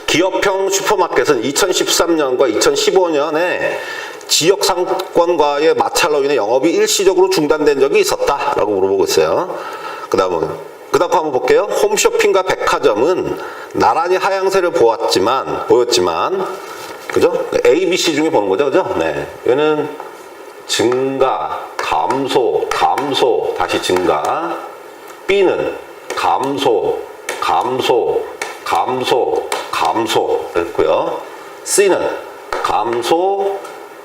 기업형 슈퍼마켓은 2013년과 2015년에 지역 상권과의 마찰로 인해 영업이 일시적으로 중단된 적이 있었다 라고 물어보고 있어요. 그 다음 거 한번 볼게요. 홈쇼핑과 백화점은 나란히 하향세를 보였지만 그죠? A, B, C 중에 보는 거죠, 그죠? 네, 얘는 증가 감소, 감소, 다시 증가. B는 감소, 감소, 감소, 감소 했고요. C는 감소,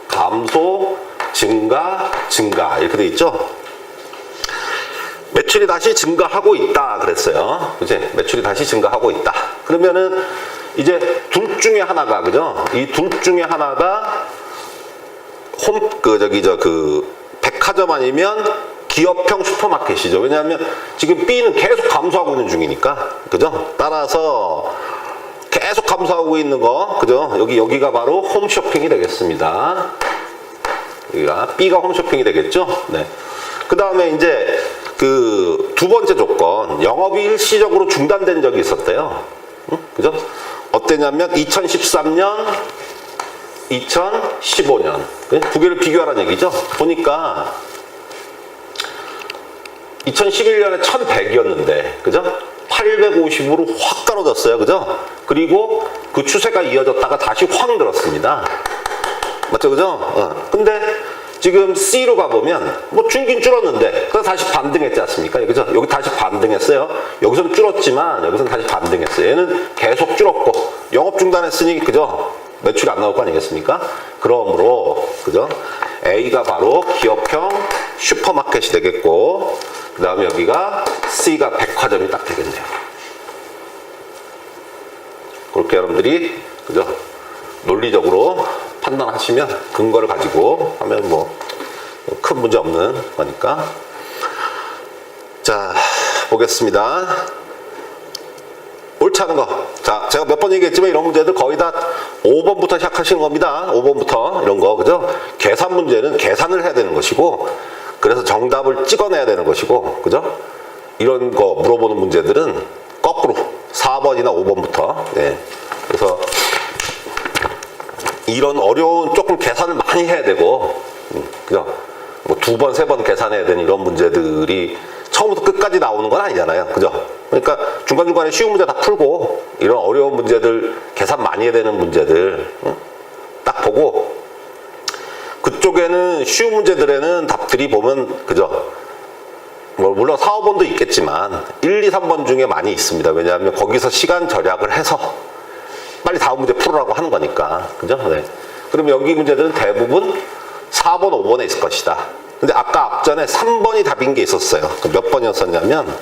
감소, 증가, 증가 이렇게 돼 있죠. 매출이 다시 증가하고 있다 그랬어요. 그치? 매출이 다시 증가하고 있다. 그러면은 이제 둘 중에 하나가, 그죠? 이 둘 중에 하나가 백화점 아니면 기업형 슈퍼마켓이죠. 왜냐하면 지금 B는 계속 감소하고 있는 중이니까, 그죠? 따라서 계속 감소하고 있는 거, 그죠? 여기가 바로 홈쇼핑이 되겠습니다. 여기가 B가 홈쇼핑이 되겠죠? 네. 그 다음에 이제 그 두 번째 조건, 영업이 일시적으로 중단된 적이 있었대요. 응? 그죠? 어땠냐면 2013년, 2015년 두 개를 비교하라는 얘기죠. 보니까 2011년에 1100이었는데, 그죠? 850으로 확 떨어졌어요. 그죠? 그리고 그 추세가 이어졌다가 다시 확 늘었습니다. 맞죠? 그죠? 근데 지금 C로 가보면 뭐 줄긴 줄었는데 그래서 다시 반등했지 않습니까? 그죠? 여기 다시 반등했어요. 여기서는 줄었지만 여기서는 다시 반등했어요. 얘는 계속 줄었고 영업 중단했으니, 그죠? 매출이 안 나올 거 아니겠습니까? 그러므로, 그죠? A가 바로 기업형 슈퍼마켓이 되겠고, 그 다음에 여기가 C가 백화점이 딱 되겠네요. 그렇게 여러분들이, 그죠? 논리적으로 판단하시면, 근거를 가지고 하면 뭐 큰 문제 없는 거니까. 자, 보겠습니다. 옳지 않은 거. 자, 제가 몇 번 얘기했지만 이런 문제들 거의 다 5번부터 시작하시는 겁니다. 5번부터 이런 거, 그죠? 계산 문제는 계산을 해야 되는 것이고, 그래서 정답을 찍어내야 되는 것이고, 그죠? 이런 거 물어보는 문제들은 거꾸로 4번이나 5번부터. 네. 그래서 이런 어려운, 조금 계산을 많이 해야 되고, 그죠? 뭐 2번, 3번 계산해야 되는 이런 문제들이 처음부터 끝까지 나오는 건 아니잖아요. 그죠? 그러니까 중간중간에 쉬운 문제 다 풀고, 이런 어려운 문제들, 계산 많이 해야 되는 문제들 딱 보고, 그쪽에는 쉬운 문제들에는 답들이 보면, 그죠? 뭐 물론 4, 5번도 있겠지만 1, 2, 3번 중에 많이 있습니다. 왜냐하면 거기서 시간 절약을 해서 빨리 다음 문제 풀으라고 하는 거니까. 그죠? 네. 그럼 여기 문제들은 대부분 4번, 5번에 있을 것이다. 근데 아까 앞전에 3번이 답인 게 있었어요. 몇 번이었었냐면,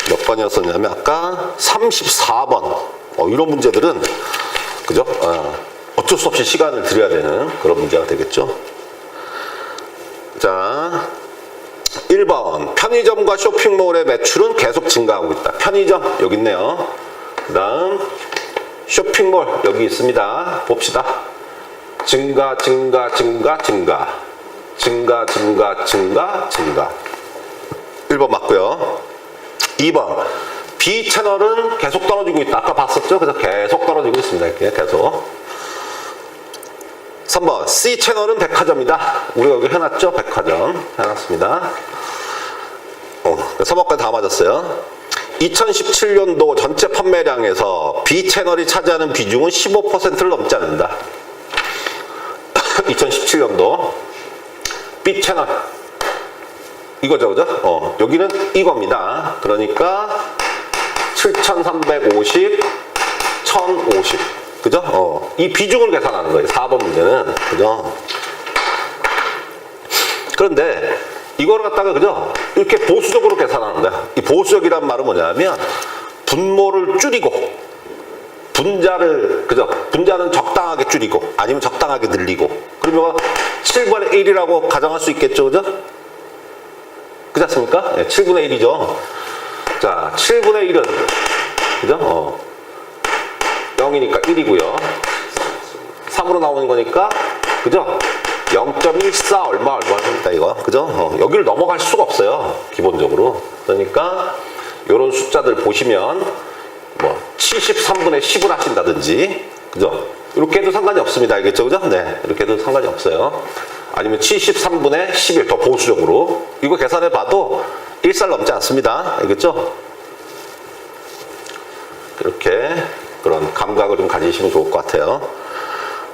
몇 번이었었냐면, 아까 34번. 이런 문제들은, 그죠? 어쩔 수 없이 시간을 들여야 되는 그런 문제가 되겠죠. 자, 1번. 편의점과 쇼핑몰의 매출은 계속 증가하고 있다. 편의점, 여기 있네요. 그 다음, 쇼핑몰, 여기 있습니다. 봅시다. 증가, 증가, 증가, 증가. 증가, 증가, 증가, 증가. 1번 맞고요. 2번. B 채널은 계속 떨어지고 있다. 아까 봤었죠? 그래서 계속 떨어지고 있습니다. 이렇게 계속. 3번. C 채널은 백화점이다. 우리가 여기 해놨죠? 백화점. 해놨습니다. 3번까지 다 맞았어요. 2017년도 전체 판매량에서 B 채널이 차지하는 비중은 15%를 넘지 않는다. 2017년도 B 채널 이거죠, 그죠? 여기는 이겁니다. 그러니까 7,350, 1,050, 그죠? 이 비중을 계산하는 거예요. 4번 문제는, 그죠? 그런데 이거를 갖다가, 그죠? 이렇게 보수적으로 계산하는 거야. 이 보수적이란 말은 뭐냐면 분모를 줄이고 분자를, 그죠? 분자는 적당하게 줄이고 아니면 적당하게 늘리고, 그러면 7분의 1이라고 가정할 수 있겠죠, 그죠? 그렇지 않습니까? 네, 7분의 1이죠. 자, 7분의 1은, 그죠? 0이니까 1이고요. 3으로 나오는 거니까, 그죠? 0.14 얼마입니다, 이거. 그죠? 여기를 넘어갈 수가 없어요, 기본적으로. 그러니까 이런 숫자들 보시면 뭐 73분의 10을 하신다든지, 그죠? 이렇게 해도 상관이 없습니다. 알겠죠? 그죠? 네, 이렇게 해도 상관이 없어요. 아니면 73분의 11, 더 보수적으로. 이거 계산해 봐도 1살 넘지 않습니다. 알겠죠? 이렇게 그런 감각을 좀 가지시면 좋을 것 같아요.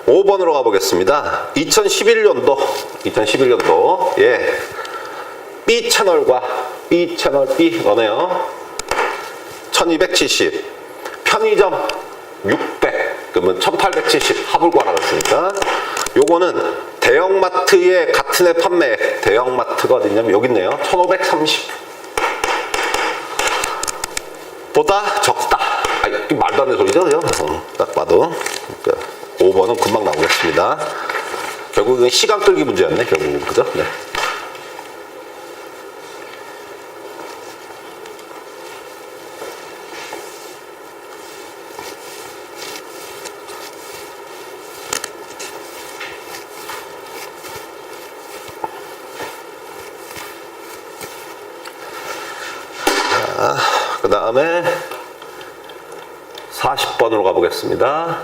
5번으로 가보겠습니다. 2011년도 예, B 채널과 B 채널 B 너네요. 1270 편의점 600 그러면 1870 합을 구하라고 했으니까 요거는 대형마트의 같은 해 판매 대형마트가 어딨냐면 여기 있네요. 1530 보다 적다. 아니, 말도 안 되는 소리죠, 그죠? 딱 봐도. 그러니까 5번은 금방 나오겠습니다. 결국은 시간 끌기 문제였네, 결국은. 그죠? 네. 그 다음에 40번으로 가보겠습니다.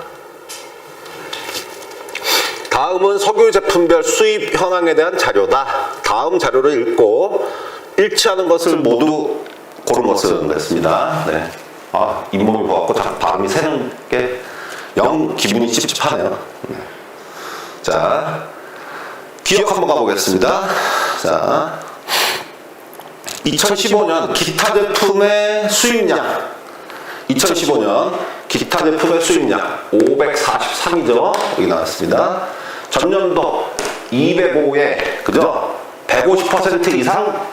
다음은 석유 제품별 수입 현황에 대한 자료다. 다음 자료를 읽고 일치하는 것을 모두 고른 것은 됐습니다. 네. 아, 잇몸이 부었고 자꾸 발음이 새는 게 영 기분이 찝찝하네요. 네. 자, 기억 한번 가보겠습니다. 자, 2015년 기타 제품의 수입량 2015년 기타 제품의 수입량 543이죠. 여기 나왔습니다. 전년도 205에 그죠? 150% 이상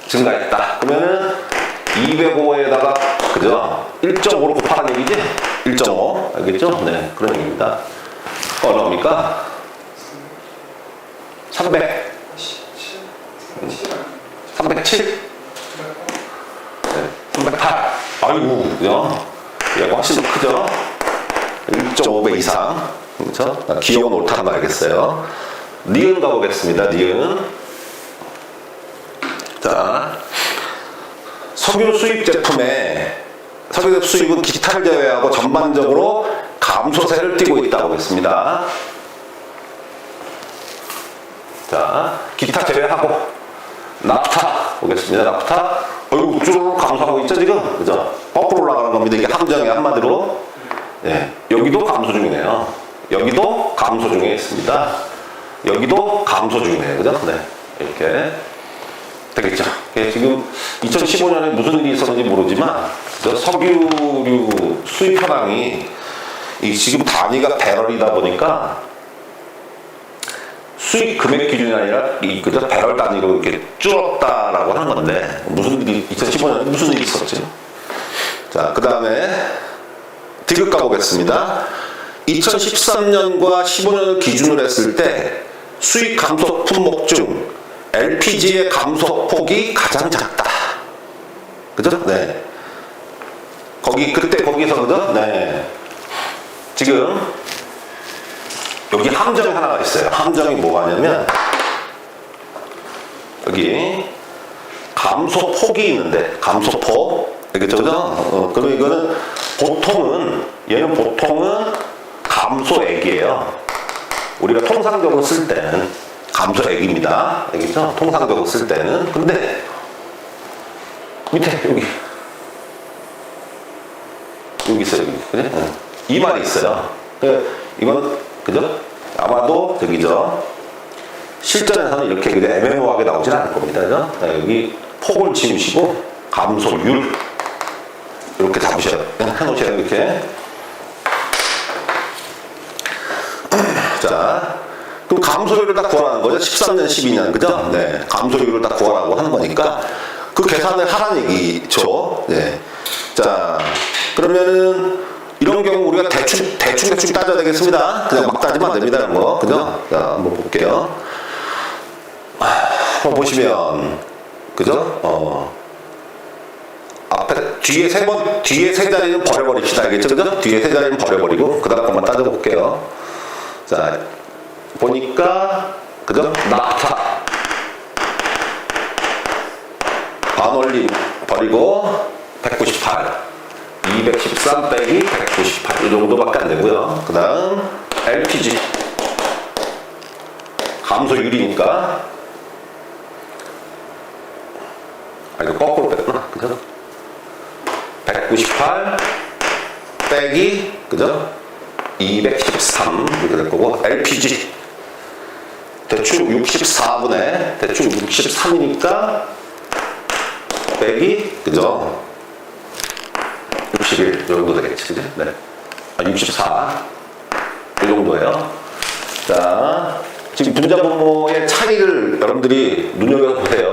증가했다. 그러면은 205에다가 그죠? 1.5로 곱하는 얘기지? 1.5 알겠죠? 네, 그런 얘기입니다. 얼마입니까? 300 307 308 아이고 그죠? 얘가 훨씬 더 크죠? 1.5배 이상 그렇죠? 귀여운 옳다는 거 알겠어요. 니은 가보겠습니다. 니은. 자, 석유 수입 제품의 석유 수입은 기타를 제외하고 전반적으로 감소세를 띠고 있다고 했습니다. 자, 기타 제외하고 나프타 보겠습니다. 나프타 어이구 쭈르륵 감소하고 있죠 지금. 그죠? 거꾸로 올라가는 겁니다. 이게 함정이 한마디로. 예, 여기도 감소 중이네요. 여기도 감소 중에 있습니다. 여기도 감소 중이네요. 그죠? 네, 이렇게 되겠죠. 예, 지금 2015년에 무슨 일이 있었는지 모르지만 석유류 수입 현황이 이 지금 단위가 배럴이다 보니까 수익 금액 기준이 아니라 이 그저 배럴 단위로 이렇게 줄었다라고 하는 건데 무슨 일이 2015년에 무슨 일이 있었죠? 자, 그 다음에 디귿 가보겠습니다. 2013년과 15년을 기준으로 했을 때 수익 감소 품목 중 LPG의 감소 폭이 가장 작다. 그죠? 네. 거기서 그죠? 네. 지금 여기 함정이 하나가 있어요. 함정이 뭐가 하냐면 여기 감소폭이 있는데 감소폭 알겠죠? 그죠? 그럼 이거는 얘는 보통은 감소액이에요. 우리가 통상적으로 쓸 때는 감소액입니다. 알겠죠? 통상적으로 쓸 때는. 근데 밑에 여기 있어요. 여기. 그죠? 이 말이 있어요. 이거는 그죠? 아마도 저기죠. 실전에서는 이렇게 애매모호하게 나오진 않을 겁니다. 그죠? 여기 폭을 지우시고 감소율 이렇게 잡으셔요. 해놓으셔요. 이렇게. 자, 그럼 감소율을 딱 구하라는 거죠. 13년, 12년. 그죠? 네. 감소율을 딱 구하라고 하는 거니까 그 계산을 하라는 얘기죠. 네. 자, 그러면은 이런 경우 우리가 대충 따져야 되겠습니다. 그냥 막 따지면 안 됩니다. 이런 거. 그죠? 자, 한번 볼게요. 한번 보시면, 그죠? 앞에, 뒤에 세 자리는 버려버립시다. 알겠죠? 그죠? 뒤에 세 자리는 버려버리고, 그 다음 것만 따져볼게요. 자, 보니까, 그죠? 나프타. 반올림 버리고, 198. 213 빼기 198. 이 정도밖에 안 되고요. 그 다음, LPG. 감소율이니까. 이거 거꾸로 뺐구나. 그죠? 198 빼기, 그죠? 213 이렇게 될 거고, LPG 대충 64분의 대충 63이니까 빼기 그죠? 61 정도 되겠지, 그지? 네. 64 이 정도예요. 자, 지금 분자 분모의 차이를 여러분들이 눈여겨 보세요.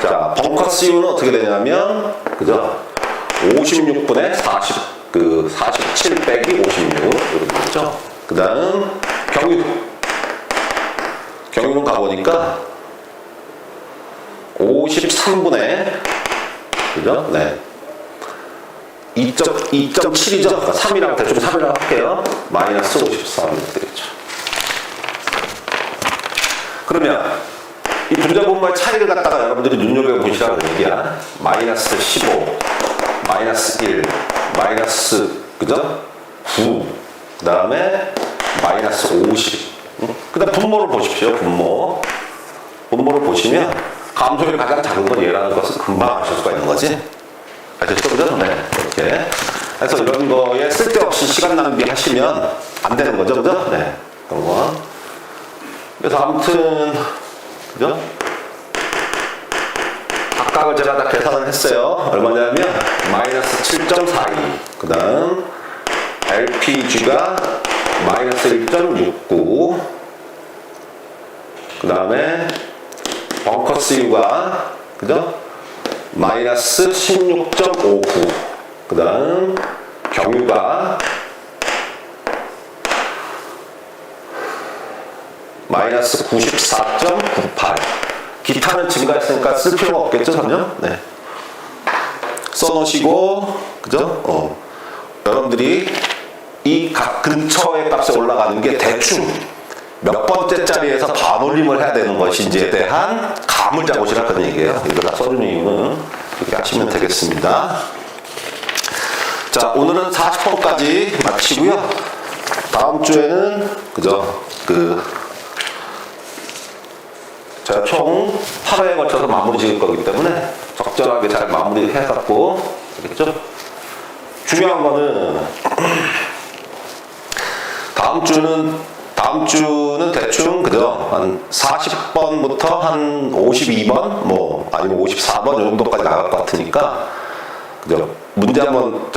자, 벙커 CU는 어떻게 되냐면, 그죠? 56분의 47 빼기 56 이렇게 되죠. 그 다음 경유는 가보니까 53분의 그죠? 네. 2.7이죠? 3이라고 대충 3이라고 할게요. 마이너스 53 되겠죠. 그러면 이 분자 분모의 차이를 갖다가 여러분들이 눈여겨보시라고 얘기야. 마이너스 15, 마이너스 1, 마이너스 그죠? 9, 그 다음에 마이너스 50. 그 다음 분모를 보십시오. 분모를 보시면 감소율이 가장 작은 건 얘라는 것을 금방 아실 수가 있는 거지. 아셨죠? 그죠? 네. 이렇게. 그래서 이런 거에 쓸데없이 시간 낭비하시면 안 되는 거죠. 그죠? 네. 그런 거. 그래서 아무튼, 그죠? 각각을 제가 다 계산을 했어요. 얼마냐면, 마이너스 7.42. 그 다음, LPG가 마이너스 1.69. 그 다음에, 벙커 CU가, 그죠? 마이너스 16.59. 그 다음, 경유가 마이너스 94.98. 기타는 증가했으니까 쓸 필요가 없겠죠, 전혀? 네. 써놓으시고, 그죠? 여러분들이 이 각 근처의 값에 올라가는 게 대충 몇 번째 자리에서 반올림을 해야 되는 것인지에 대한 감을 잡으시라 그런 얘기예요. 이거 다 써준 이유는 이렇게 하시면 되겠습니다. 자, 오늘은 40번까지 마치고요. 다음 주에는, 그죠? 제가 총 8회에 걸쳐서 마무리 지을 거기 때문에 적절하게 잘 마무리 해갖고, 알겠죠? 중요한 거는, 다음 주는 대충, 그죠? 한 40번부터 한 52번, 뭐, 아니면 54번 정도까지 나갈 것 같으니까, 그죠? 문제 한번,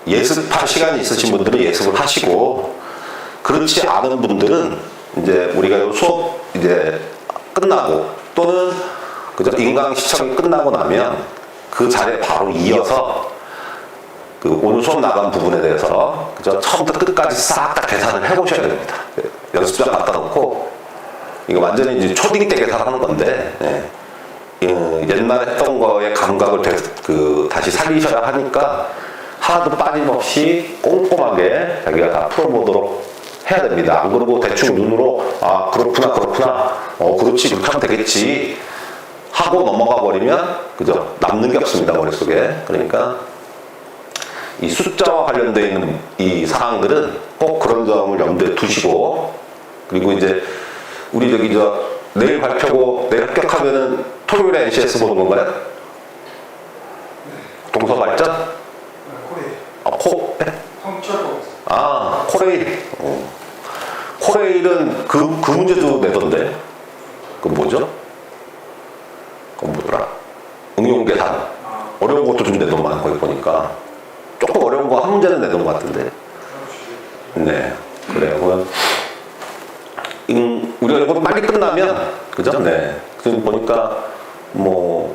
예습할 시간이 있으신 분들은 예습을 하시고, 그렇지 않은 분들은, 이제, 우리가 요 수업, 이제, 끝나고, 또는, 그죠? 인강 시청이 끝나고 나면, 그 자리에 바로 이어서, 오늘 수업 나간 부분에 대해서 그죠? 처음부터 끝까지 싹 다 계산을 해보셔야 됩니다. 연습장 갖다 놓고 이거 완전히 이제 초딩 때 계산하는 건데 옛날에 했던 거의 감각을 다시 살리셔야 하니까 하나도 빠짐없이 꼼꼼하게 자기가 다 풀어보도록 해야 됩니다. 안 그러고 대충 눈으로 그렇구나 그렇지 이렇게 하면 되겠지 하고 넘어가 버리면 그죠? 남는 게 없습니다, 머릿속에. 그러니까 이 숫자와 관련되어 있는 이 사항들은 꼭 그런 점을 염두에 두시고, 그리고 이제 우리 내일 발표고 내일 합격하면은 토요일에 NCS 보는 건가요? 동서 발전? 코레일. 코레일은 그 문제도 내던데. 그 뭐죠? 그건 뭐더라? 응용 계산. 어려운 것도 좀 내던만 거기 보니까. 조금 어려운 거 한 문제는 내던 것 같은데. 네. 그래요. 우리가 이거 빨리 끝나면, 그죠? 네. 지금 보니까,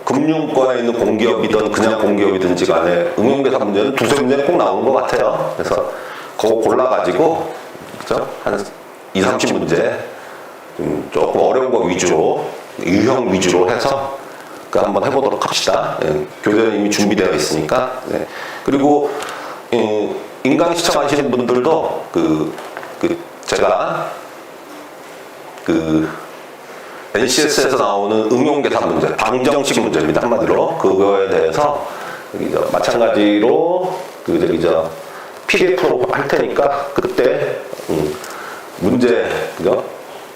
금융권에 있는 공기업이든 그냥 공기업이든지 간에 응용계산 문제는 두세 문제는 꼭 나오는 것 같아요. 그래서 그거 골라가지고, 그죠? 한 2, 30문제, 조금 어려운 거 위주로, 유형 위주로 해서, 한번 해보도록 합시다. 교재는 이미 준비되어 있으니까. 네. 그리고 인강 시청하시는 분들도 제가 NCS에서 나오는 응용 계산 문제, 방정식 문제입니다. 한마디로 그거에 대해서 마찬가지로 PDF로 할 테니까 그때 문제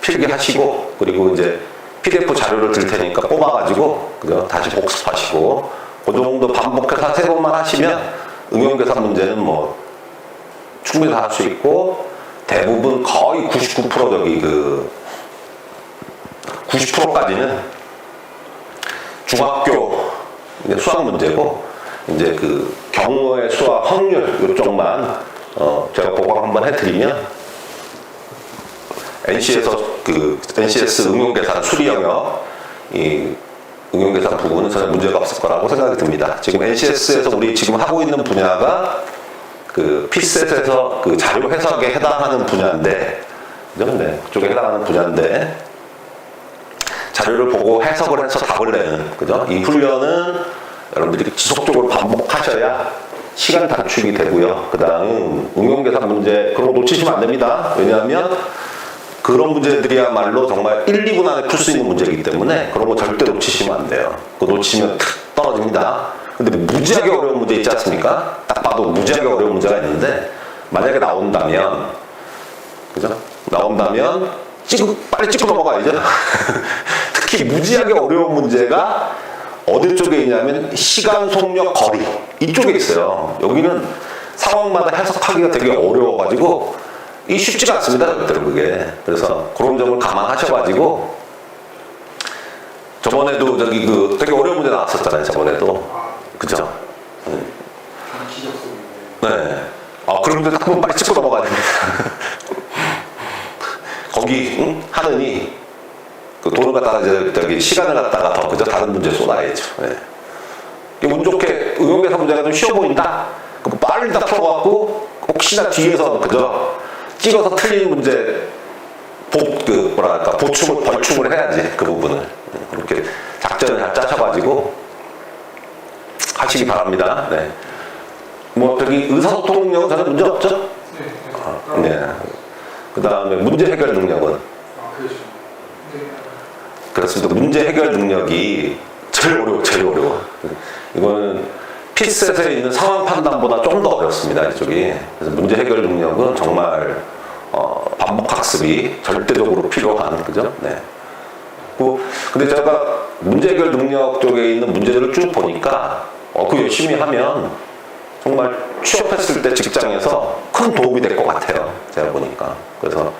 필기하시고 그리고 이제 PDF 자료를 드릴 테니까 뽑아가지고 다시 복습하시고 그 정도 반복해서 3번만 하시면 응용계산 문제는 충분히 다 할 수 있고, 대부분 거의 99% 저기 90%까지는 중학교 이제 수학 문제고, 이제 그 경우의 수학 확률 이쪽만 제가 보강 한번 해드리면, NCS 응용계산 수리 영역 이 응용계산 부분은 전혀 문제가 없을 거라고 생각이 듭니다. 지금 NCS에서 우리 지금 하고 있는 분야가 그 PSET에서 그 자료 해석에 해당하는 분야인데, 그죠? 네, 그쪽에 해당하는 분야인데, 자료를 보고 해석을 해서 답을 내는, 그죠? 이 훈련은 여러분들이 지속적으로 반복하셔야 시간 단축이 되고요. 그 다음 응용계산 문제, 그런 거 놓치시면 안 됩니다. 왜냐하면 그런 문제들이야말로 정말 1, 2분 안에 풀 수 있는 문제이기 때문에 그런 거 절대 놓치시면 안 돼요. 그거 놓치면 탁 떨어집니다. 근데 무지하게 어려운 문제 있지 않습니까? 딱 봐도 무지하게 어려운 문제가 있는데, 만약에 나온다면, 그죠? 나온다면 빨리 찍고 넘어가야죠. 특히 무지하게 어려운 문제가 어디 쪽에 있냐면 시간, 속력, 거리 이쪽에 있어요. 여기는 상황마다 해석하기가 되게 어려워가지고 이 쉽지가 않습니다, 절대로 그게. 그래서 그런 점을 감안하셔가지고, 저번에도 저기 되게 어려운 문제 나왔었잖아요, 저번에도. 그죠?
기적성인데.
네. 그런데 딱 한번 빨리 찍고 넘어가야 됩니다. 거기, 하느니, 그 돈을 갖다가 저기 시간을 갖다가 더, 그죠? 다른 문제 쏟아야죠. 네. 운 좋게 응용계산 문제가 좀 쉬워 보인다? 그럼 빨리 다 풀어갖고, 혹시나 뒤에서, 그죠? 찍어서 틀린 문제 벌충을 해야지, 그 부분을. 그렇게 작전을 잘 짜셔가지고 하시기 바랍니다. 네. 뭐 저기 의사소통 능력은 전혀 문제 없죠? 네. 그 다음에 문제 해결 능력은?
그렇죠. 네.
그렇습니다. 문제 해결 능력이 제일 어려워. 이거는 PSET에 있는 상황 판단보다 좀 더 어렵습니다, 이쪽이. 그래서 문제 해결 능력은 정말 반복 학습이 절대적으로 필요한, 그죠? 네. 근데 제가 문제 해결 능력 쪽에 있는 문제들을 쭉 보니까 그 열심히 하면 정말 취업했을 때 직장에서 큰 도움이 될 것 같아요, 제가 보니까. 그래서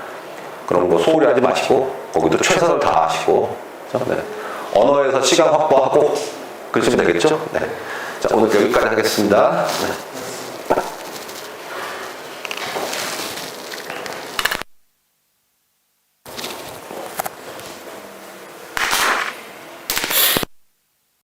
그런 거 소홀히 하지 마시고 거기도 최선을 다하시고, 그죠? 네. 언어에서 시간 확보하고 그러시면 되겠죠? 네. 자, 오늘 여기까지 하겠습니다. 네.